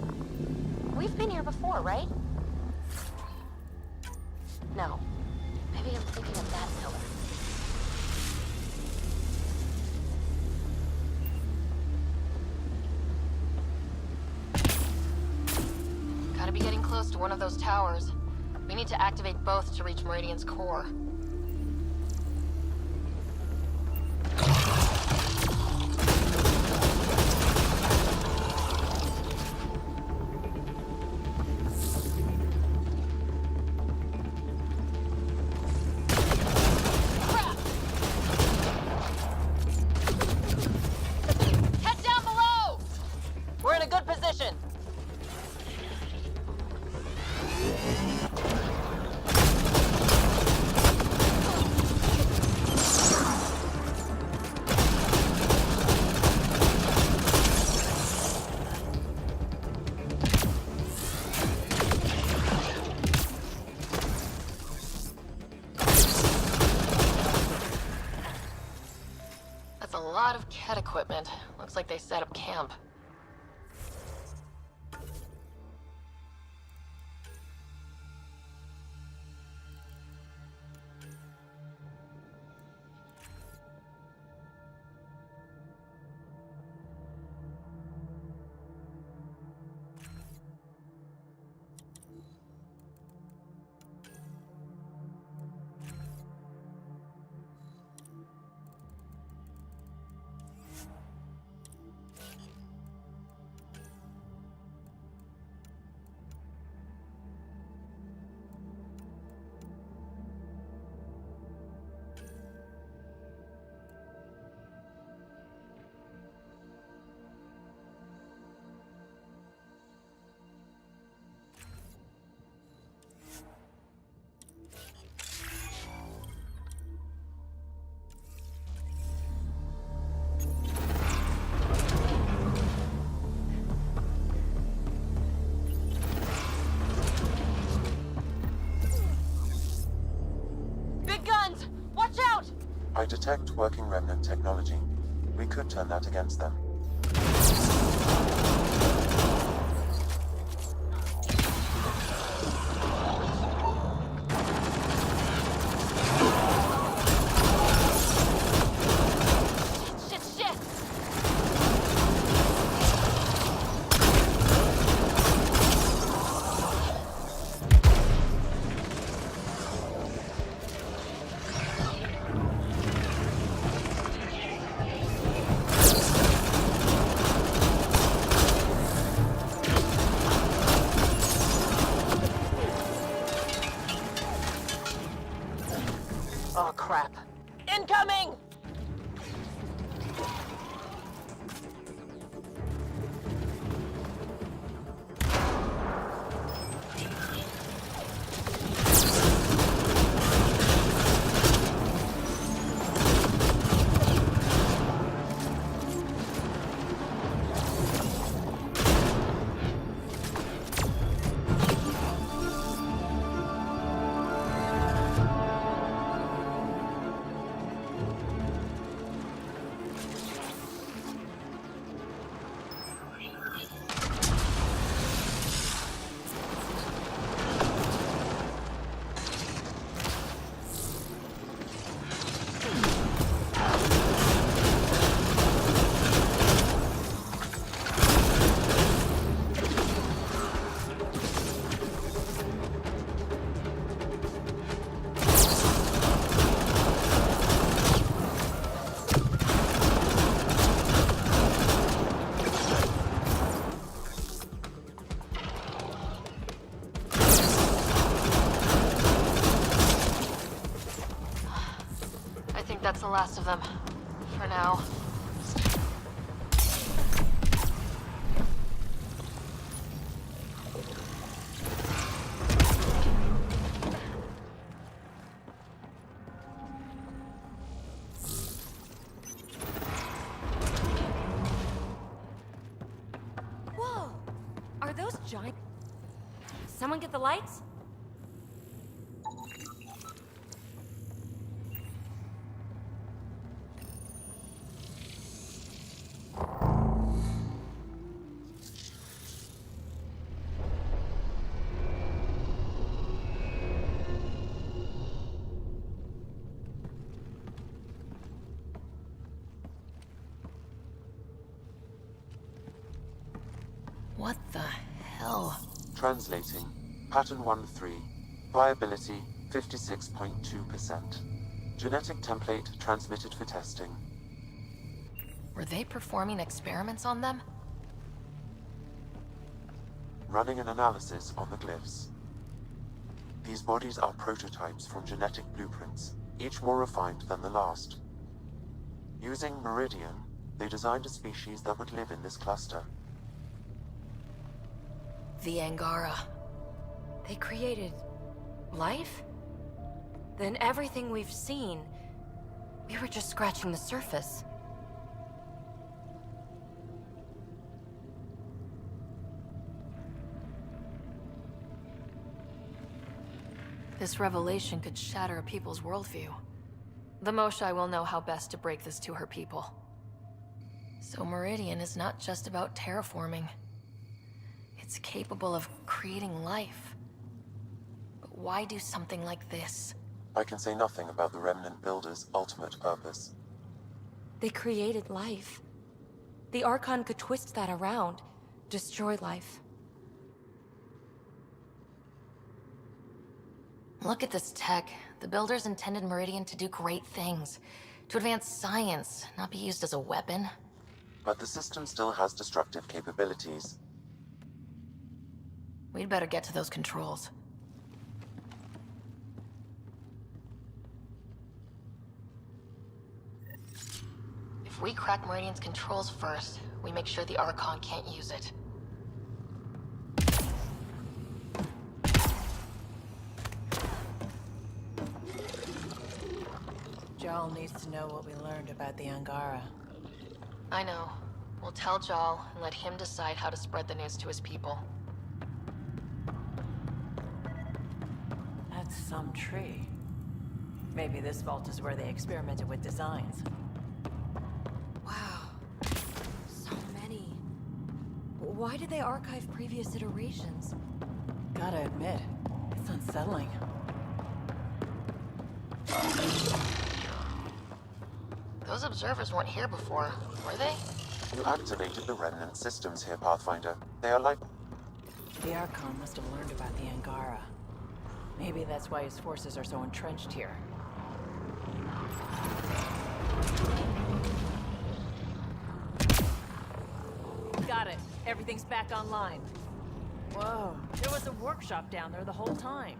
We've been here before, right? No. Maybe I'm thinking of that pillar. Gotta be getting close to one of those towers. We need to activate both to reach Meridian's core. Head down below! We're in a good position. That's a lot of Ket equipment. Looks like they set up camp. Big guns! Watch out! I detect working remnant technology. We could turn that against them. Shit, shit! Oh, crap. Incoming! That's the last of them. For now. Whoa! Are those giant... Someone get the lights? What the hell? Translating. Pattern 1-3. Viability 56.2%. Genetic template transmitted for testing. Were they performing experiments on them? Running an analysis on the glyphs. These bodies are prototypes from genetic blueprints, each more refined than the last. Using Meridian, they designed a species that would live in this cluster. The Angara. They created life? Then everything we've seen, we were just scratching the surface. This revelation could shatter a people's worldview. The Moshai will know how best to break this to her people. So Meridian is not just about terraforming. It's capable of creating life. But why do something like this? I can say nothing about the Remnant Builders' ultimate purpose. They created life. The Archon could twist that around, destroy life. Look at this tech. The Builders intended Meridian to do great things. To advance science, not be used as a weapon. But the system still has destructive capabilities. We'd better get to those controls. If we crack Meridian's controls first, we make sure the Archon can't use it. Jarl needs to know what we learned about the Angara. I know. We'll tell Jarl and let him decide how to spread the news to his people. That's some tree. Maybe this vault is where they experimented with designs. Wow. So many. Why did they archive previous iterations? Gotta admit, it's unsettling. Those observers weren't here before, were they? You activated the Remnant systems here, Pathfinder. They are like... The Archon must have learned about the Angara. Maybe that's why his forces are so entrenched here. Got it. Everything's back online. Whoa, there was a workshop down there the whole time.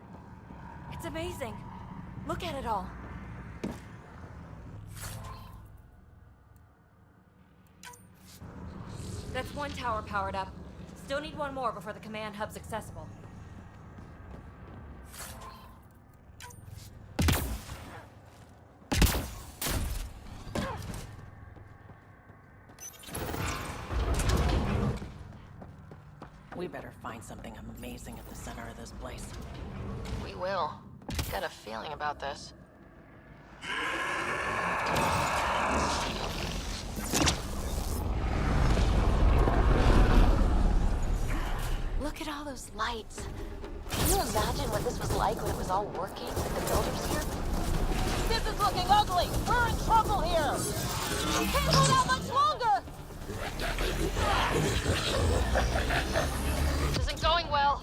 It's amazing. Look at it all. That's one tower powered up. Still need one more before the command hub's accessible. We better find something amazing at the center of this place. We will. Got a feeling about this. Look at all those lights. Can you imagine what this was like when it was all working with the Builders here? This is looking ugly! We're in trouble here! Can't hold out much longer! This isn't going well.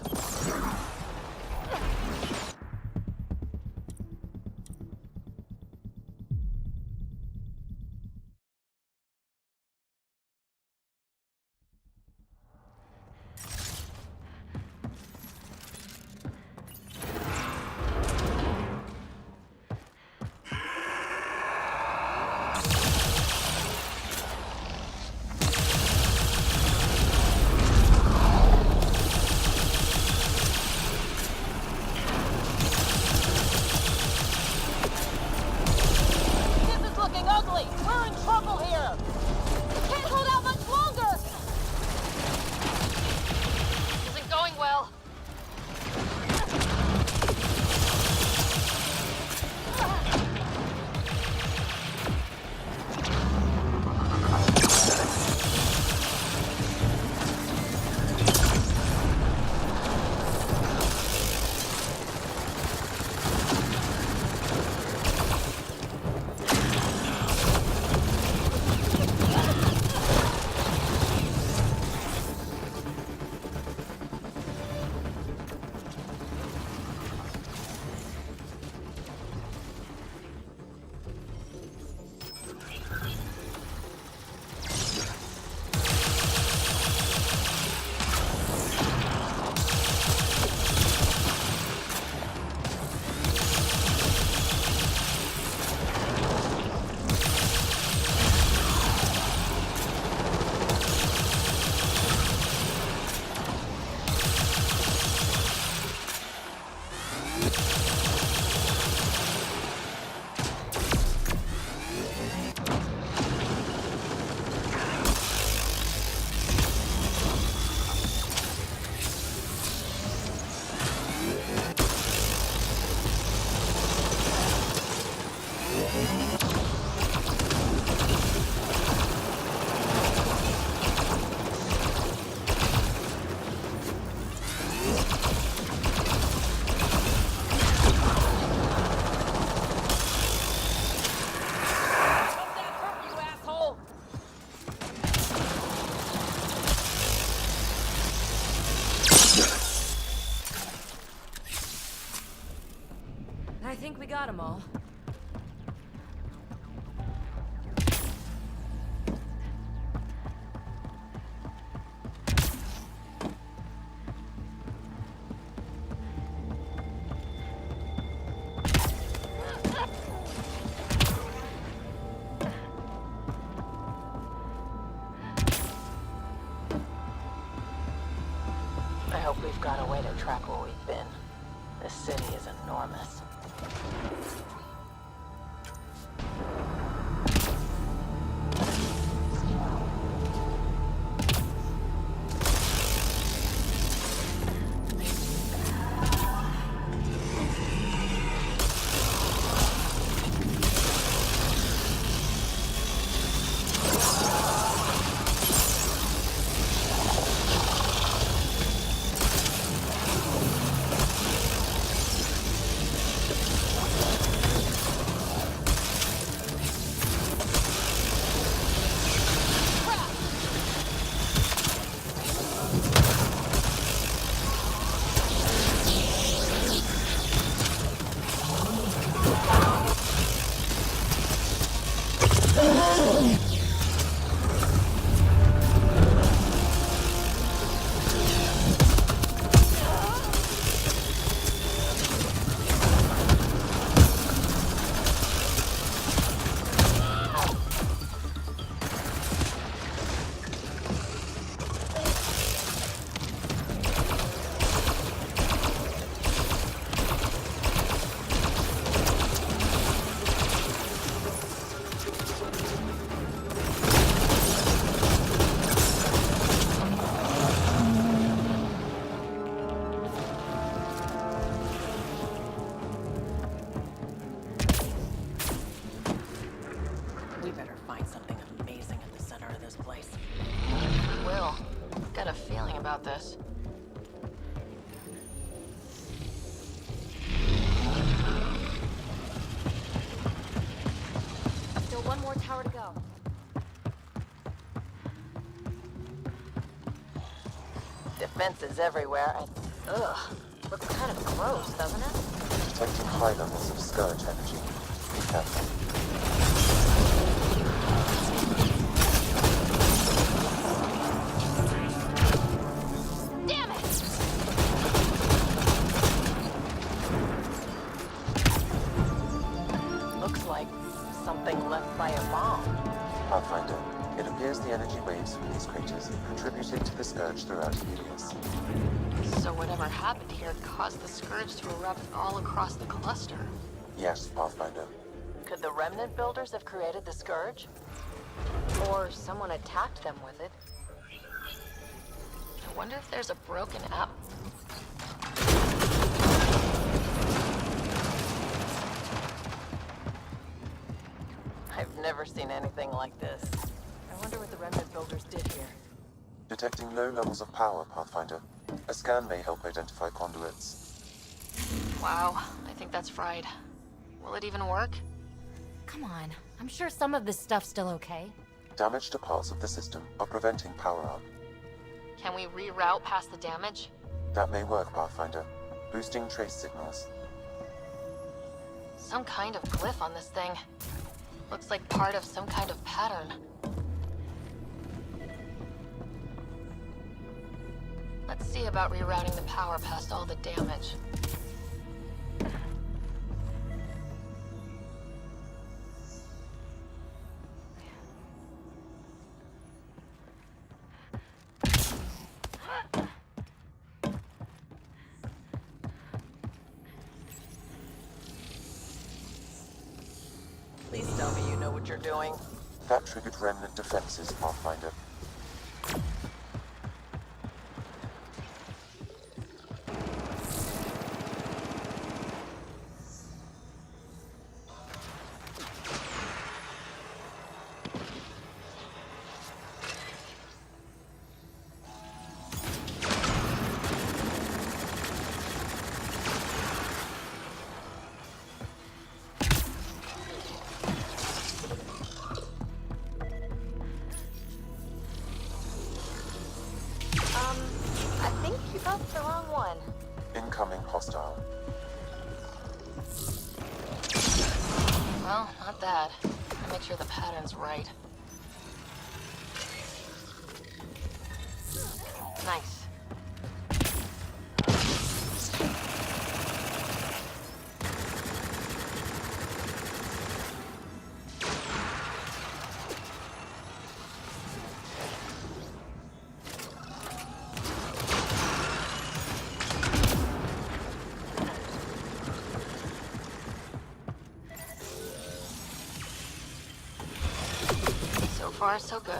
I think we got them all. I hope we've got a way to track where we've been. This city is enormous. We better find something amazing at the center of this place. Will, got a feeling about this. Still one more tower to go. Defenses everywhere and... ugh. Looks kind of gross, doesn't it? Detecting high levels of scourge energy. Be careful. Damn it! Looks like something left by a bomb. Pathfinder, it appears the energy waves from these craters contributed to the scourge throughout Helios. So whatever happened here caused the scourge to erupt all across the cluster. Yes, Pathfinder. Could the Remnant builders have created the Scourge? Or someone attacked them with it? I wonder if there's a broken app. I've never seen anything like this. I wonder what the Remnant builders did here. Detecting low levels of power, Pathfinder. A scan may help identify conduits. Wow, I think that's fried. Will it even work? Come on, I'm sure some of this stuff's still okay. Damage to parts of the system are preventing power up. Can we reroute past the damage? That may work, Pathfinder. Boosting trace signals. Some kind of glyph on this thing. Looks like part of some kind of pattern. Let's see about rerouting the power past all the damage. Please tell me you know what you're doing. That triggered remnant defenses, Pathfinder. No, not that. I'll make sure the pattern's right. Nice. So far, so good.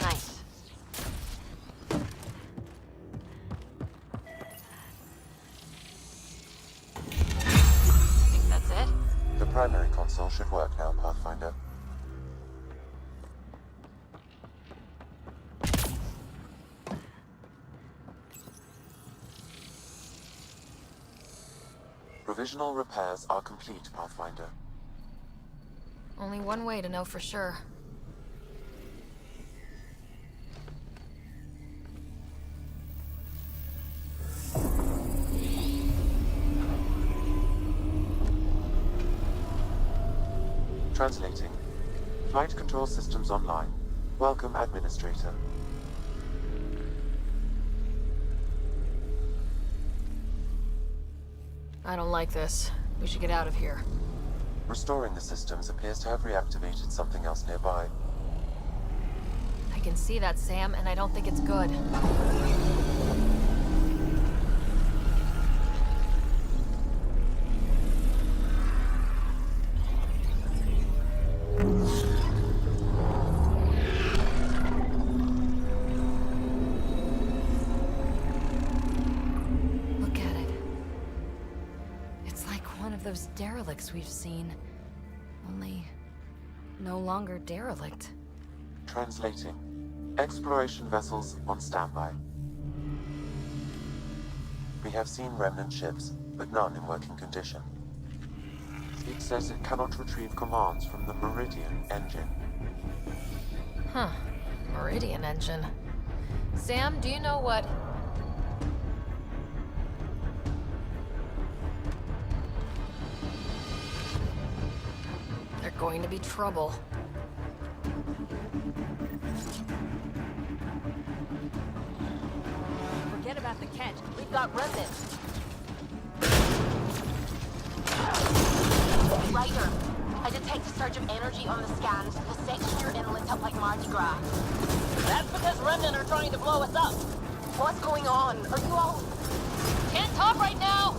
Nice. Think that's it? The primary console should work now, Pathfinder. Provisional repairs are complete, Pathfinder. Only one way to know for sure. Translating. Flight control systems online. Welcome, Administrator. I don't like this. We should get out of here. Restoring the systems appears to have reactivated something else nearby. I can see that, Sam, and I don't think it's good. Look at it. It's like one of those derelicts we've seen. Only no longer derelict. Translating. Exploration vessels on standby. We have seen remnant ships, but none in working condition. It says it cannot retrieve commands from the Meridian engine. Huh. Meridian engine. Sam, do you know what... They're going to be trouble. Forget about the catch. We've got remnants. Ryder, I detect a surge of energy on the scans. The section you're in lit up like Mardi Gras. That's because Remnant are trying to blow us up. What's going on? Are you all... Can't talk right now.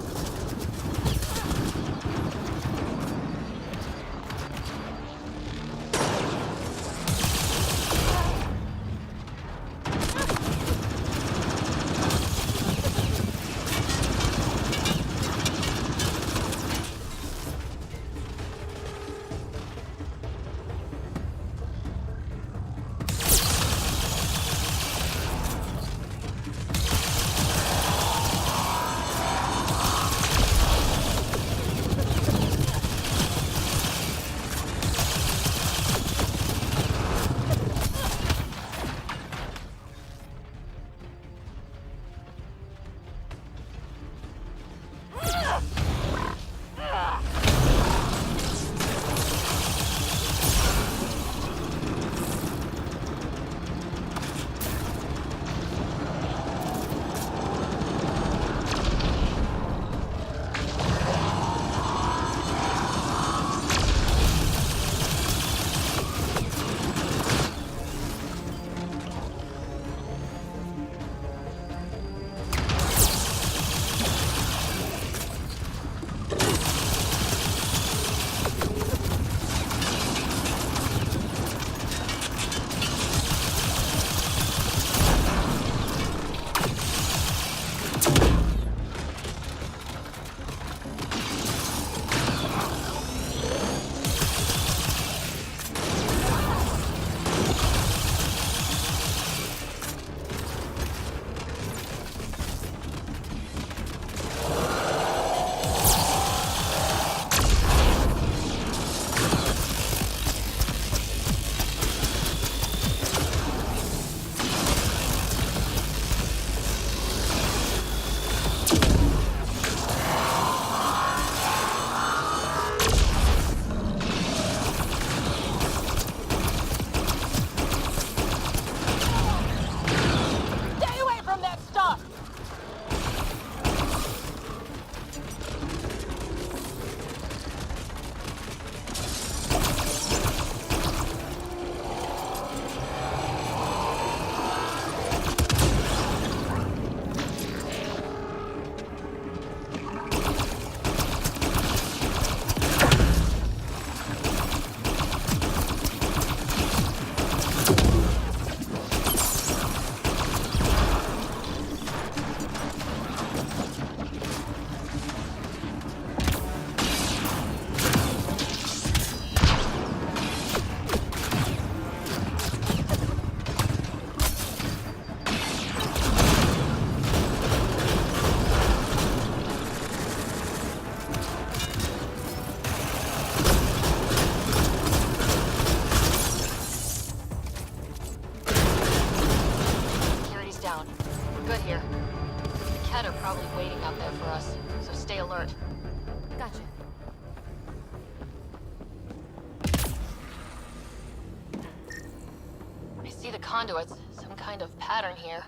conduits. Some kind of pattern here.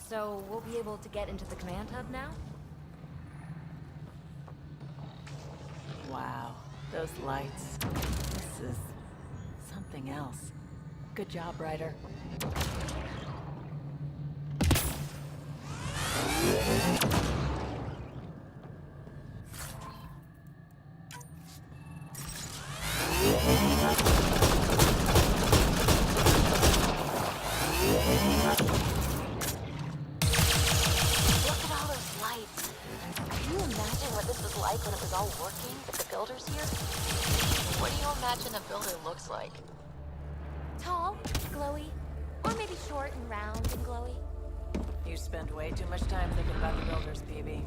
So we'll be able to get into the command hub now? Wow, those lights. This is something else. Good job, Ryder. Imagine a builder looks like. Tall, glowy, or maybe short and round and glowy. You spend way too much time thinking about the builders, PB.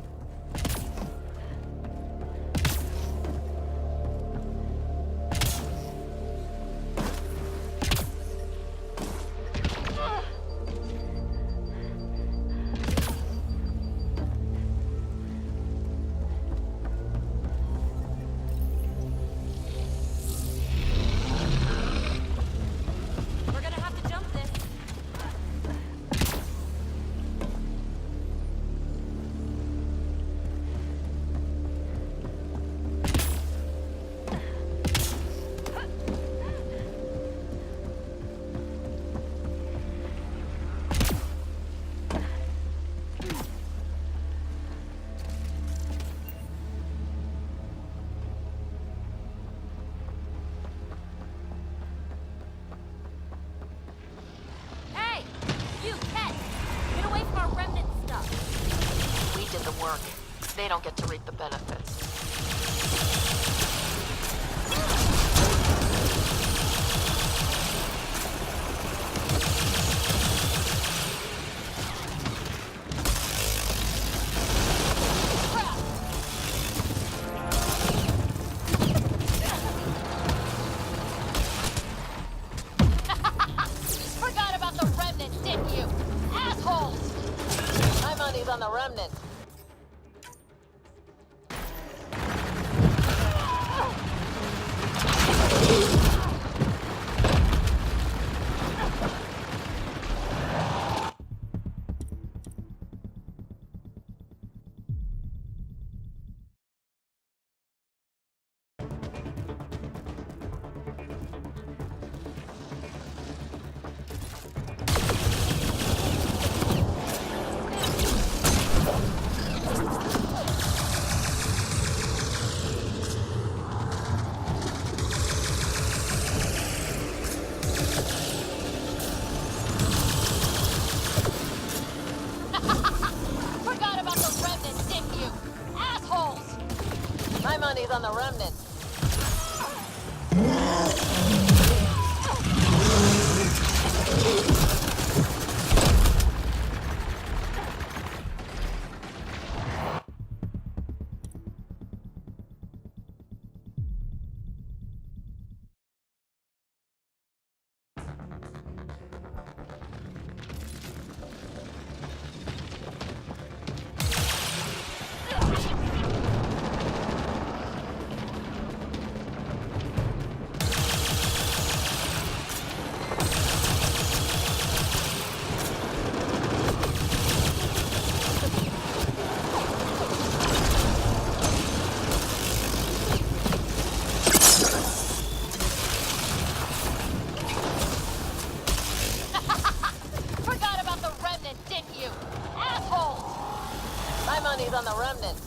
They don't get to reap the benefits. Forgot about the remnant, didn't you? Assholes! My money's on the remnant. On the remnant. On the remnant.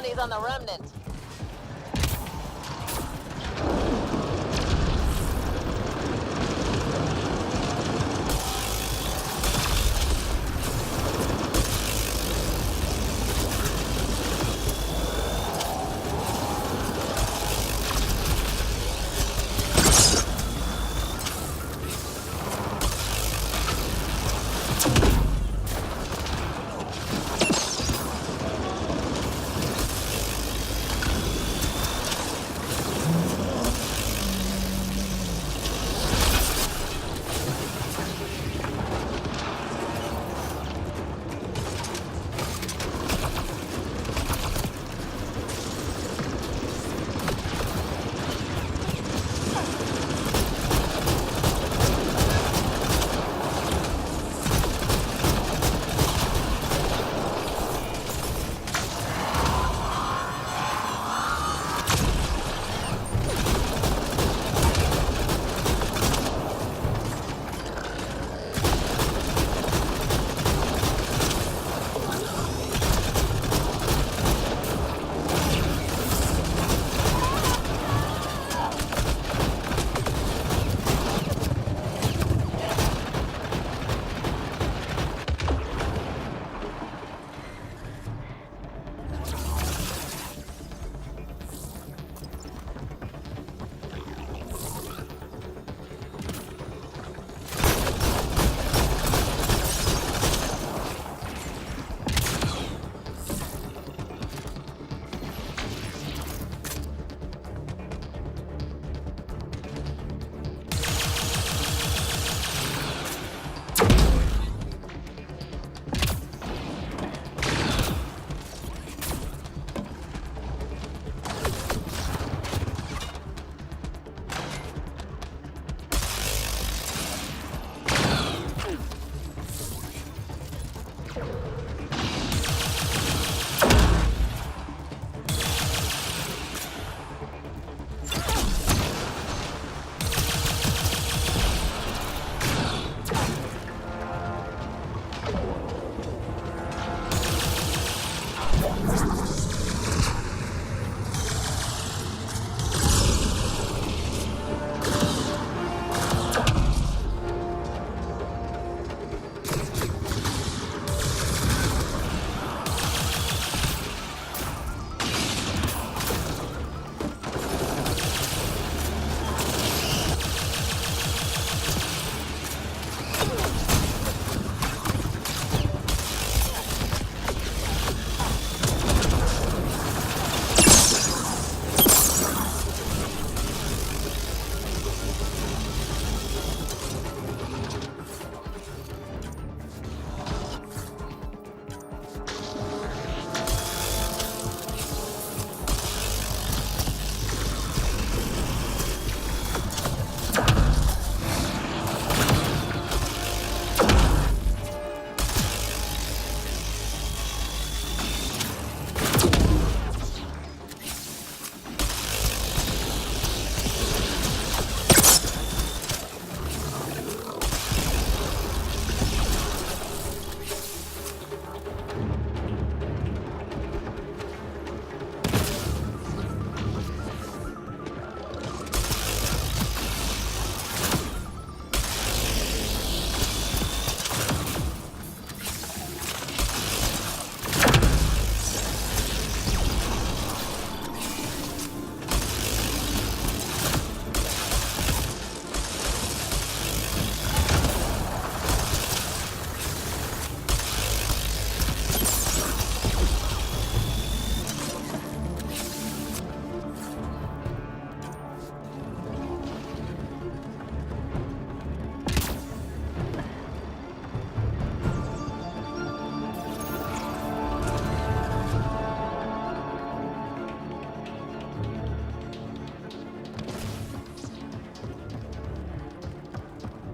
bounties on the Remnant.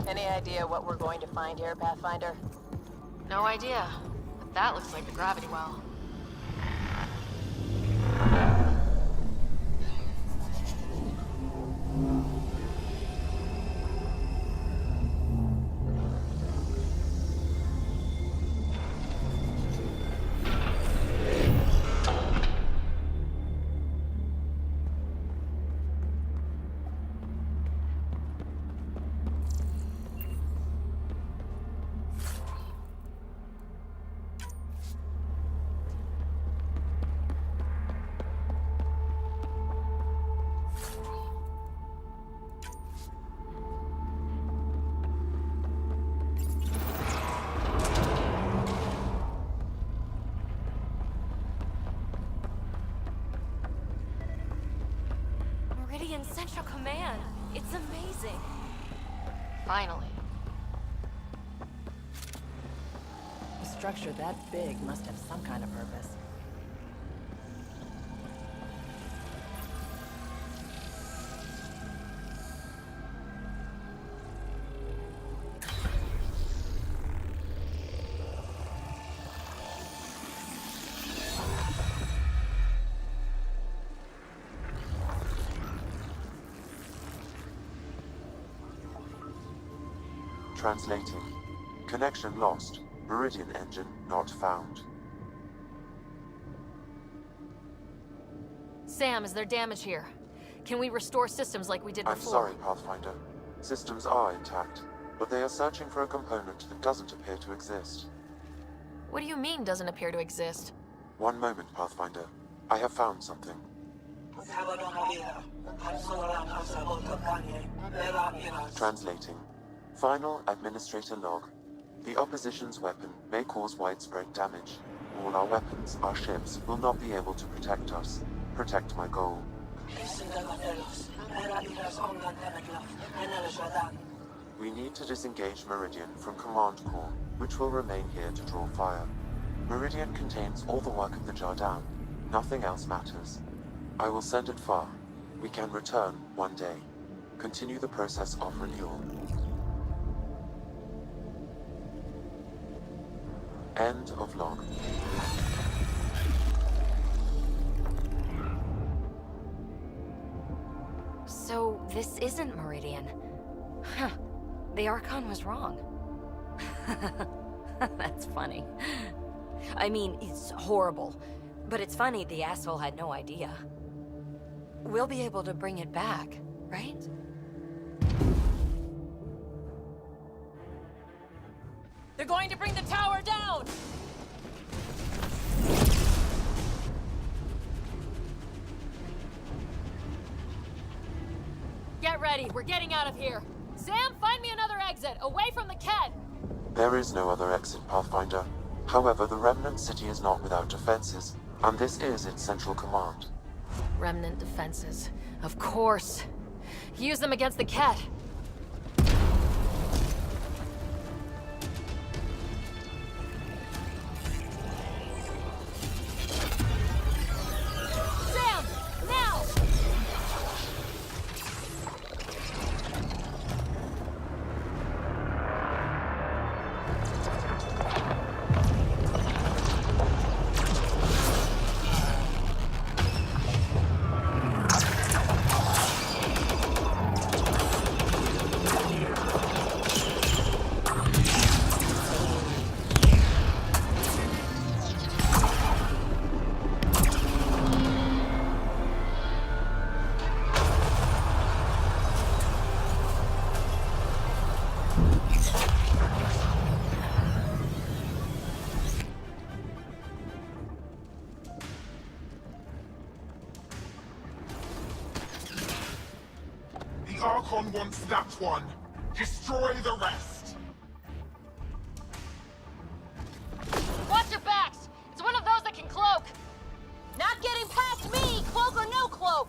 Any idea what we're going to find here, Pathfinder? No idea, but that looks like a gravity well. It's amazing. Finally. A structure that big must have some kind of purpose. Translating. Connection lost. Meridian engine not found. Sam, is there damage here? Can we restore systems like we did I'm before? sorry, Pathfinder. Systems are intact, but they are searching for a component that doesn't appear to exist. What do you mean, doesn't appear to exist? One moment, Pathfinder. I have found something. Translating. Final Administrator log. The opposition's weapon may cause widespread damage. All our weapons, our ships, will not be able to protect us. Protect my goal. We need to disengage Meridian from Command Core, which will remain here to draw fire. Meridian contains all the work of the Jardan. Nothing else matters. I will send it far. We can return one day. Continue the process of renewal. End of log. So, this isn't Meridian. Huh. The Archon was wrong. That's funny. I mean, it's horrible. But it's funny the asshole had no idea. We'll be able to bring it back, right? They're going to bring the tower down! Get ready, we're getting out of here. Sam, find me another exit, away from the Ket! There is no other exit, Pathfinder. However, the Remnant City is not without defenses, and this is its central command. Remnant defenses. Of course. Use them against the Ket. Sam! Now! The Archon wants that one. Destroy the rest. Watch your backs! It's one of those that can cloak! Not getting past me, cloak or no cloak!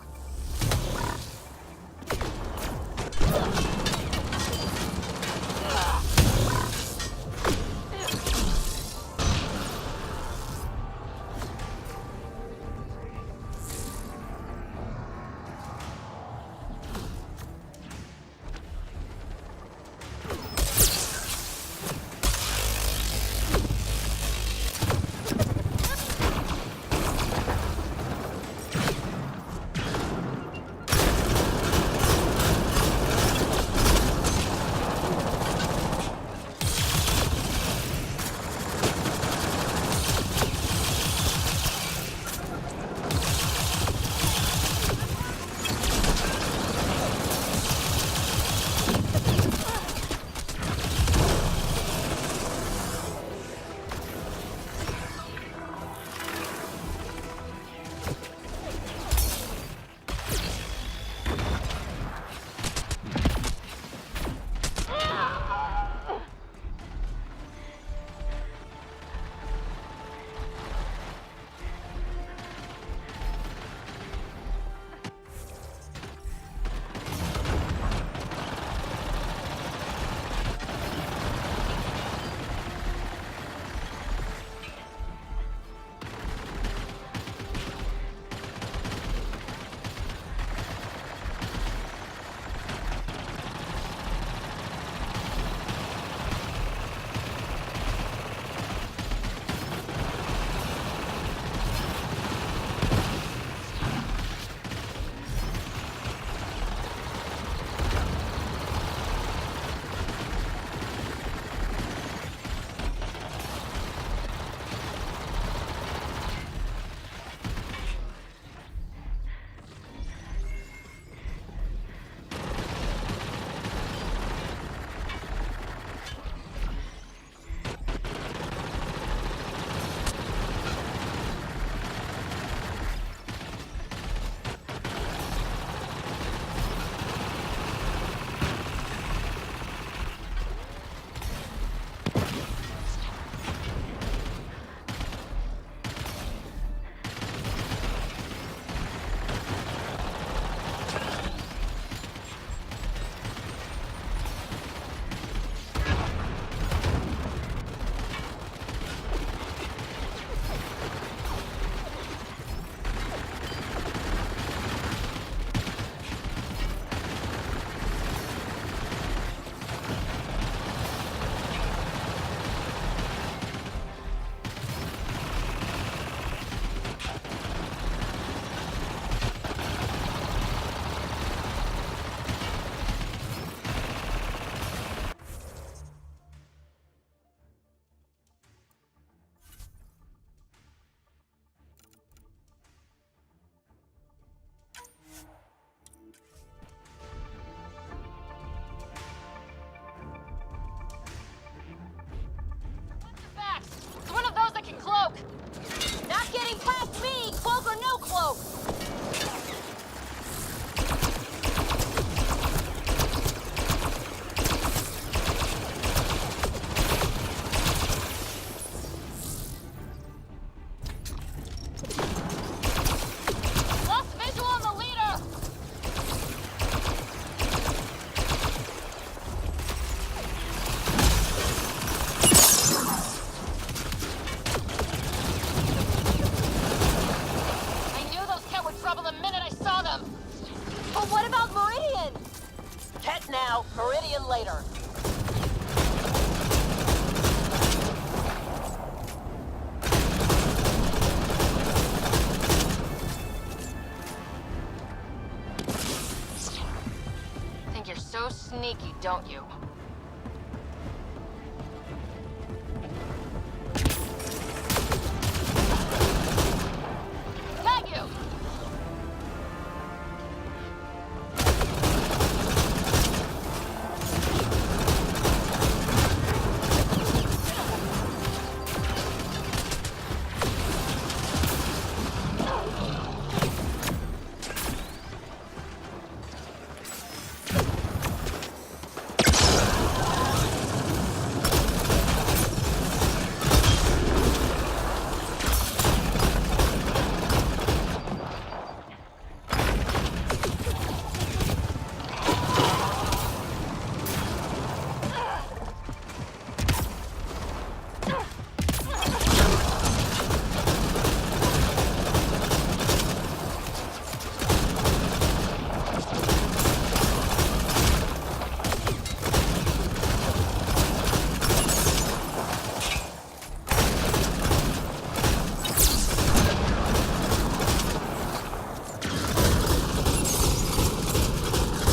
sneaky, don't you? Got you!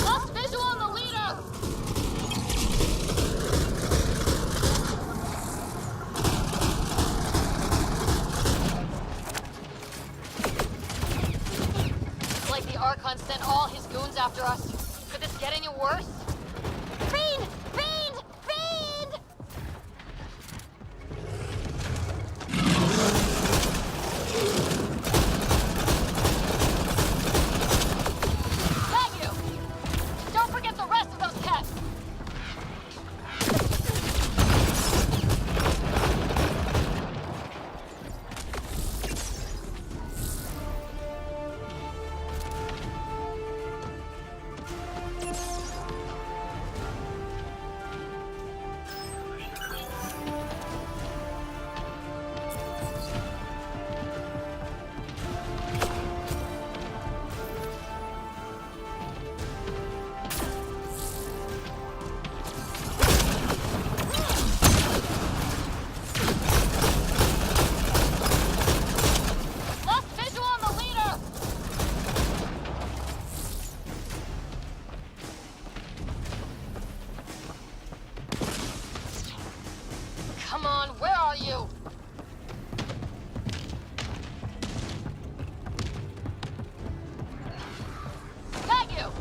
Lost visual on the leader! It's like the Archon sent all his goons after us. Could this get any worse? Fiend! Fiend! Fiend! Got you! Don't forget the rest of those cats! Lost visual on the leader! Come on, where are you? Got you!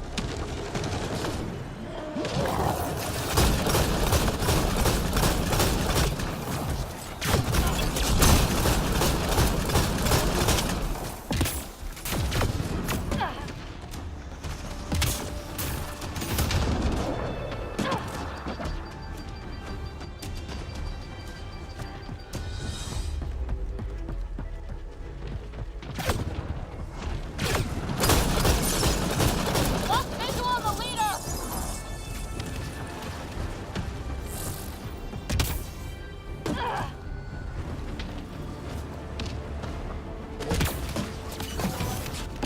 Lost visual on the leader!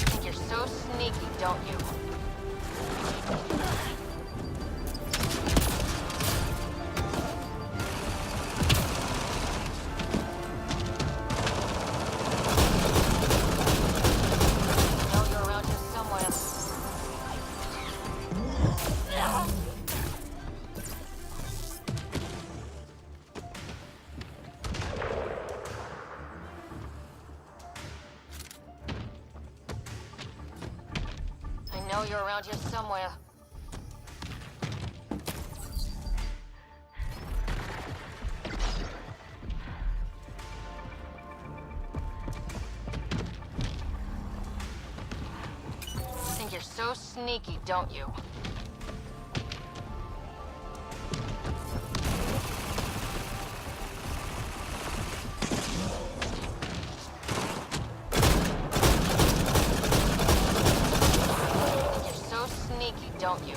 Think you're so sneaky, don't you? Know you're around here somewhere. I know you're around here somewhere. Think you're so sneaky, don't you? Think you're so sneaky, don't you?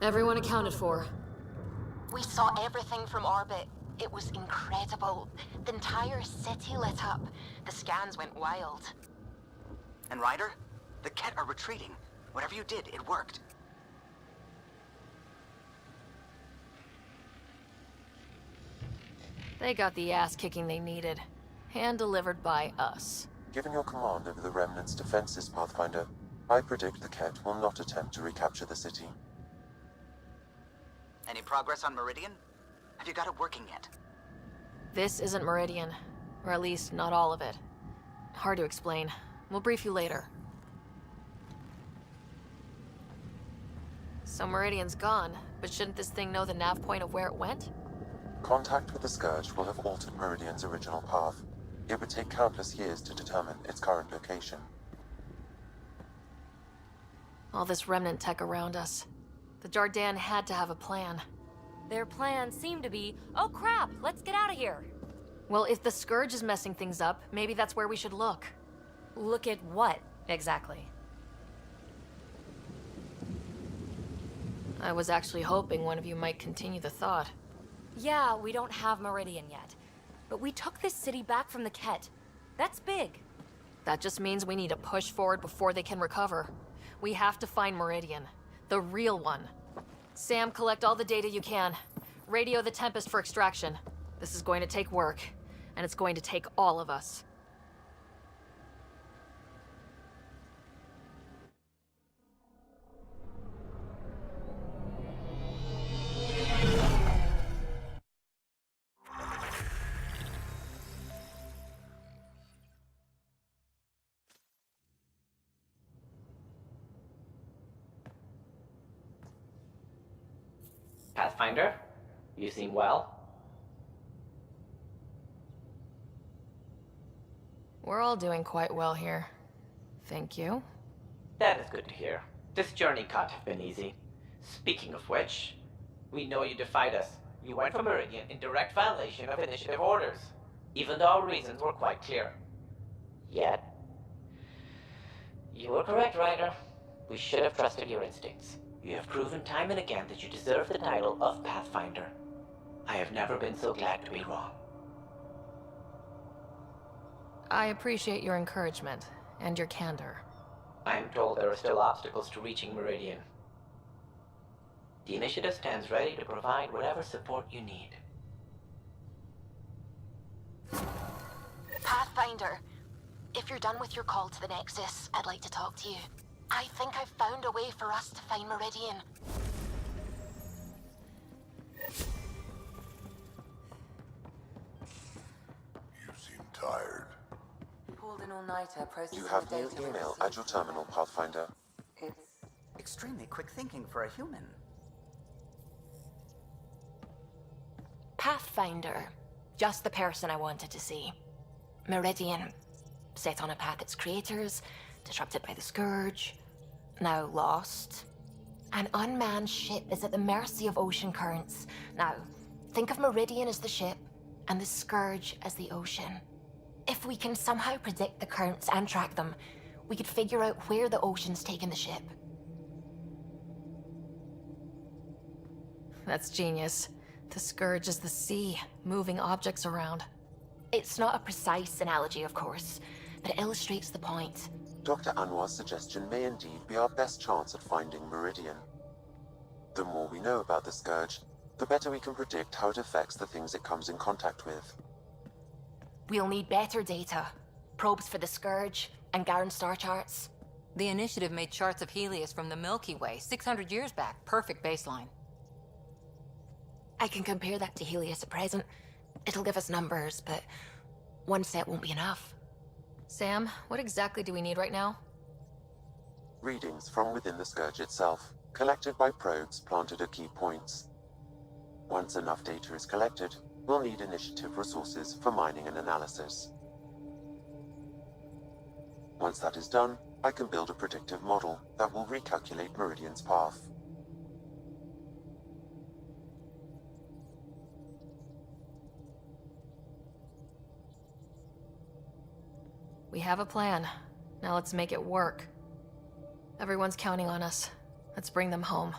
Everyone accounted for. We saw everything from orbit. It was incredible. The entire city lit up. The scans went wild. And Ryder? The Ket are retreating. Whatever you did, it worked. They got the ass-kicking they needed. Hand-delivered by us. Given your command over the Remnant's defenses, Pathfinder, I predict the Ket will not attempt to recapture the city. Any progress on Meridian? Have you got it working yet? This isn't Meridian. Or at least, not all of it. Hard to explain. We'll brief you later. So Meridian's gone, but shouldn't this thing know the nav point of where it went? Contact with the Scourge will have altered Meridian's original path. It would take countless years to determine its current location. All this remnant tech around us. The Jardin had to have a plan. Their plan seemed to be, oh crap, let's get out of here. Well, if the Scourge is messing things up, maybe that's where we should look. Look at what, exactly? I was actually hoping one of you might continue the thought. Yeah, we don't have Meridian yet. But we took this city back from the Ket. That's big. That just means we need to push forward before they can recover. We have to find Meridian. The real one. Sam, collect all the data you can. Radio the Tempest for extraction. This is going to take work. And it's going to take all of us. Pathfinder, you seem well. We're all doing quite well here. Thank you. That is good to hear. This journey can't have been easy. Speaking of which, we know you defied us. You went for Meridian in direct violation of initiative orders, even though our reasons were quite clear. Yet, you were correct, Ryder. We should have trusted your instincts. You have proven time and again that you deserve the title of Pathfinder. I have never been so glad to be wrong. I appreciate your encouragement and your candor. I am told there are still obstacles to reaching Meridian. The Initiative stands ready to provide whatever support you need. Pathfinder, if you're done with your call to the Nexus, I'd like to talk to you. I think I've found a way for us to find Meridian. You seem tired. Pulled an all-nighter processing You have the new data we email received. at your terminal, Pathfinder. It's extremely quick thinking for a human. Pathfinder. Just the person I wanted to see. Meridian. Set on a path its creators, disrupted by the Scourge. Now lost. An unmanned ship is at the mercy of ocean currents. Now, think of Meridian as the ship, and the Scourge as the ocean. If we can somehow predict the currents and track them, we could figure out where the ocean's taken the ship. That's genius. The Scourge is the sea, moving objects around. It's not a precise analogy, of course, but it illustrates the point. Dr. Anwar's suggestion may indeed be our best chance at finding Meridian. The more we know about the Scourge, the better we can predict how it affects the things it comes in contact with. We'll need better data. Probes for the Scourge, and Garen star charts. The Initiative made charts of Helios from the Milky Way 600 years back. Perfect baseline. I can compare that to Helios at present. It'll give us numbers, but one set won't be enough. Sam, what exactly do we need right now? Readings from within the Scourge itself, collected by probes planted at key points. Once enough data is collected, we'll need Initiative resources for mining and analysis. Once that is done, I can build a predictive model that will recalculate Meridian's path. We have a plan. Now let's make it work. Everyone's counting on us. Let's bring them home.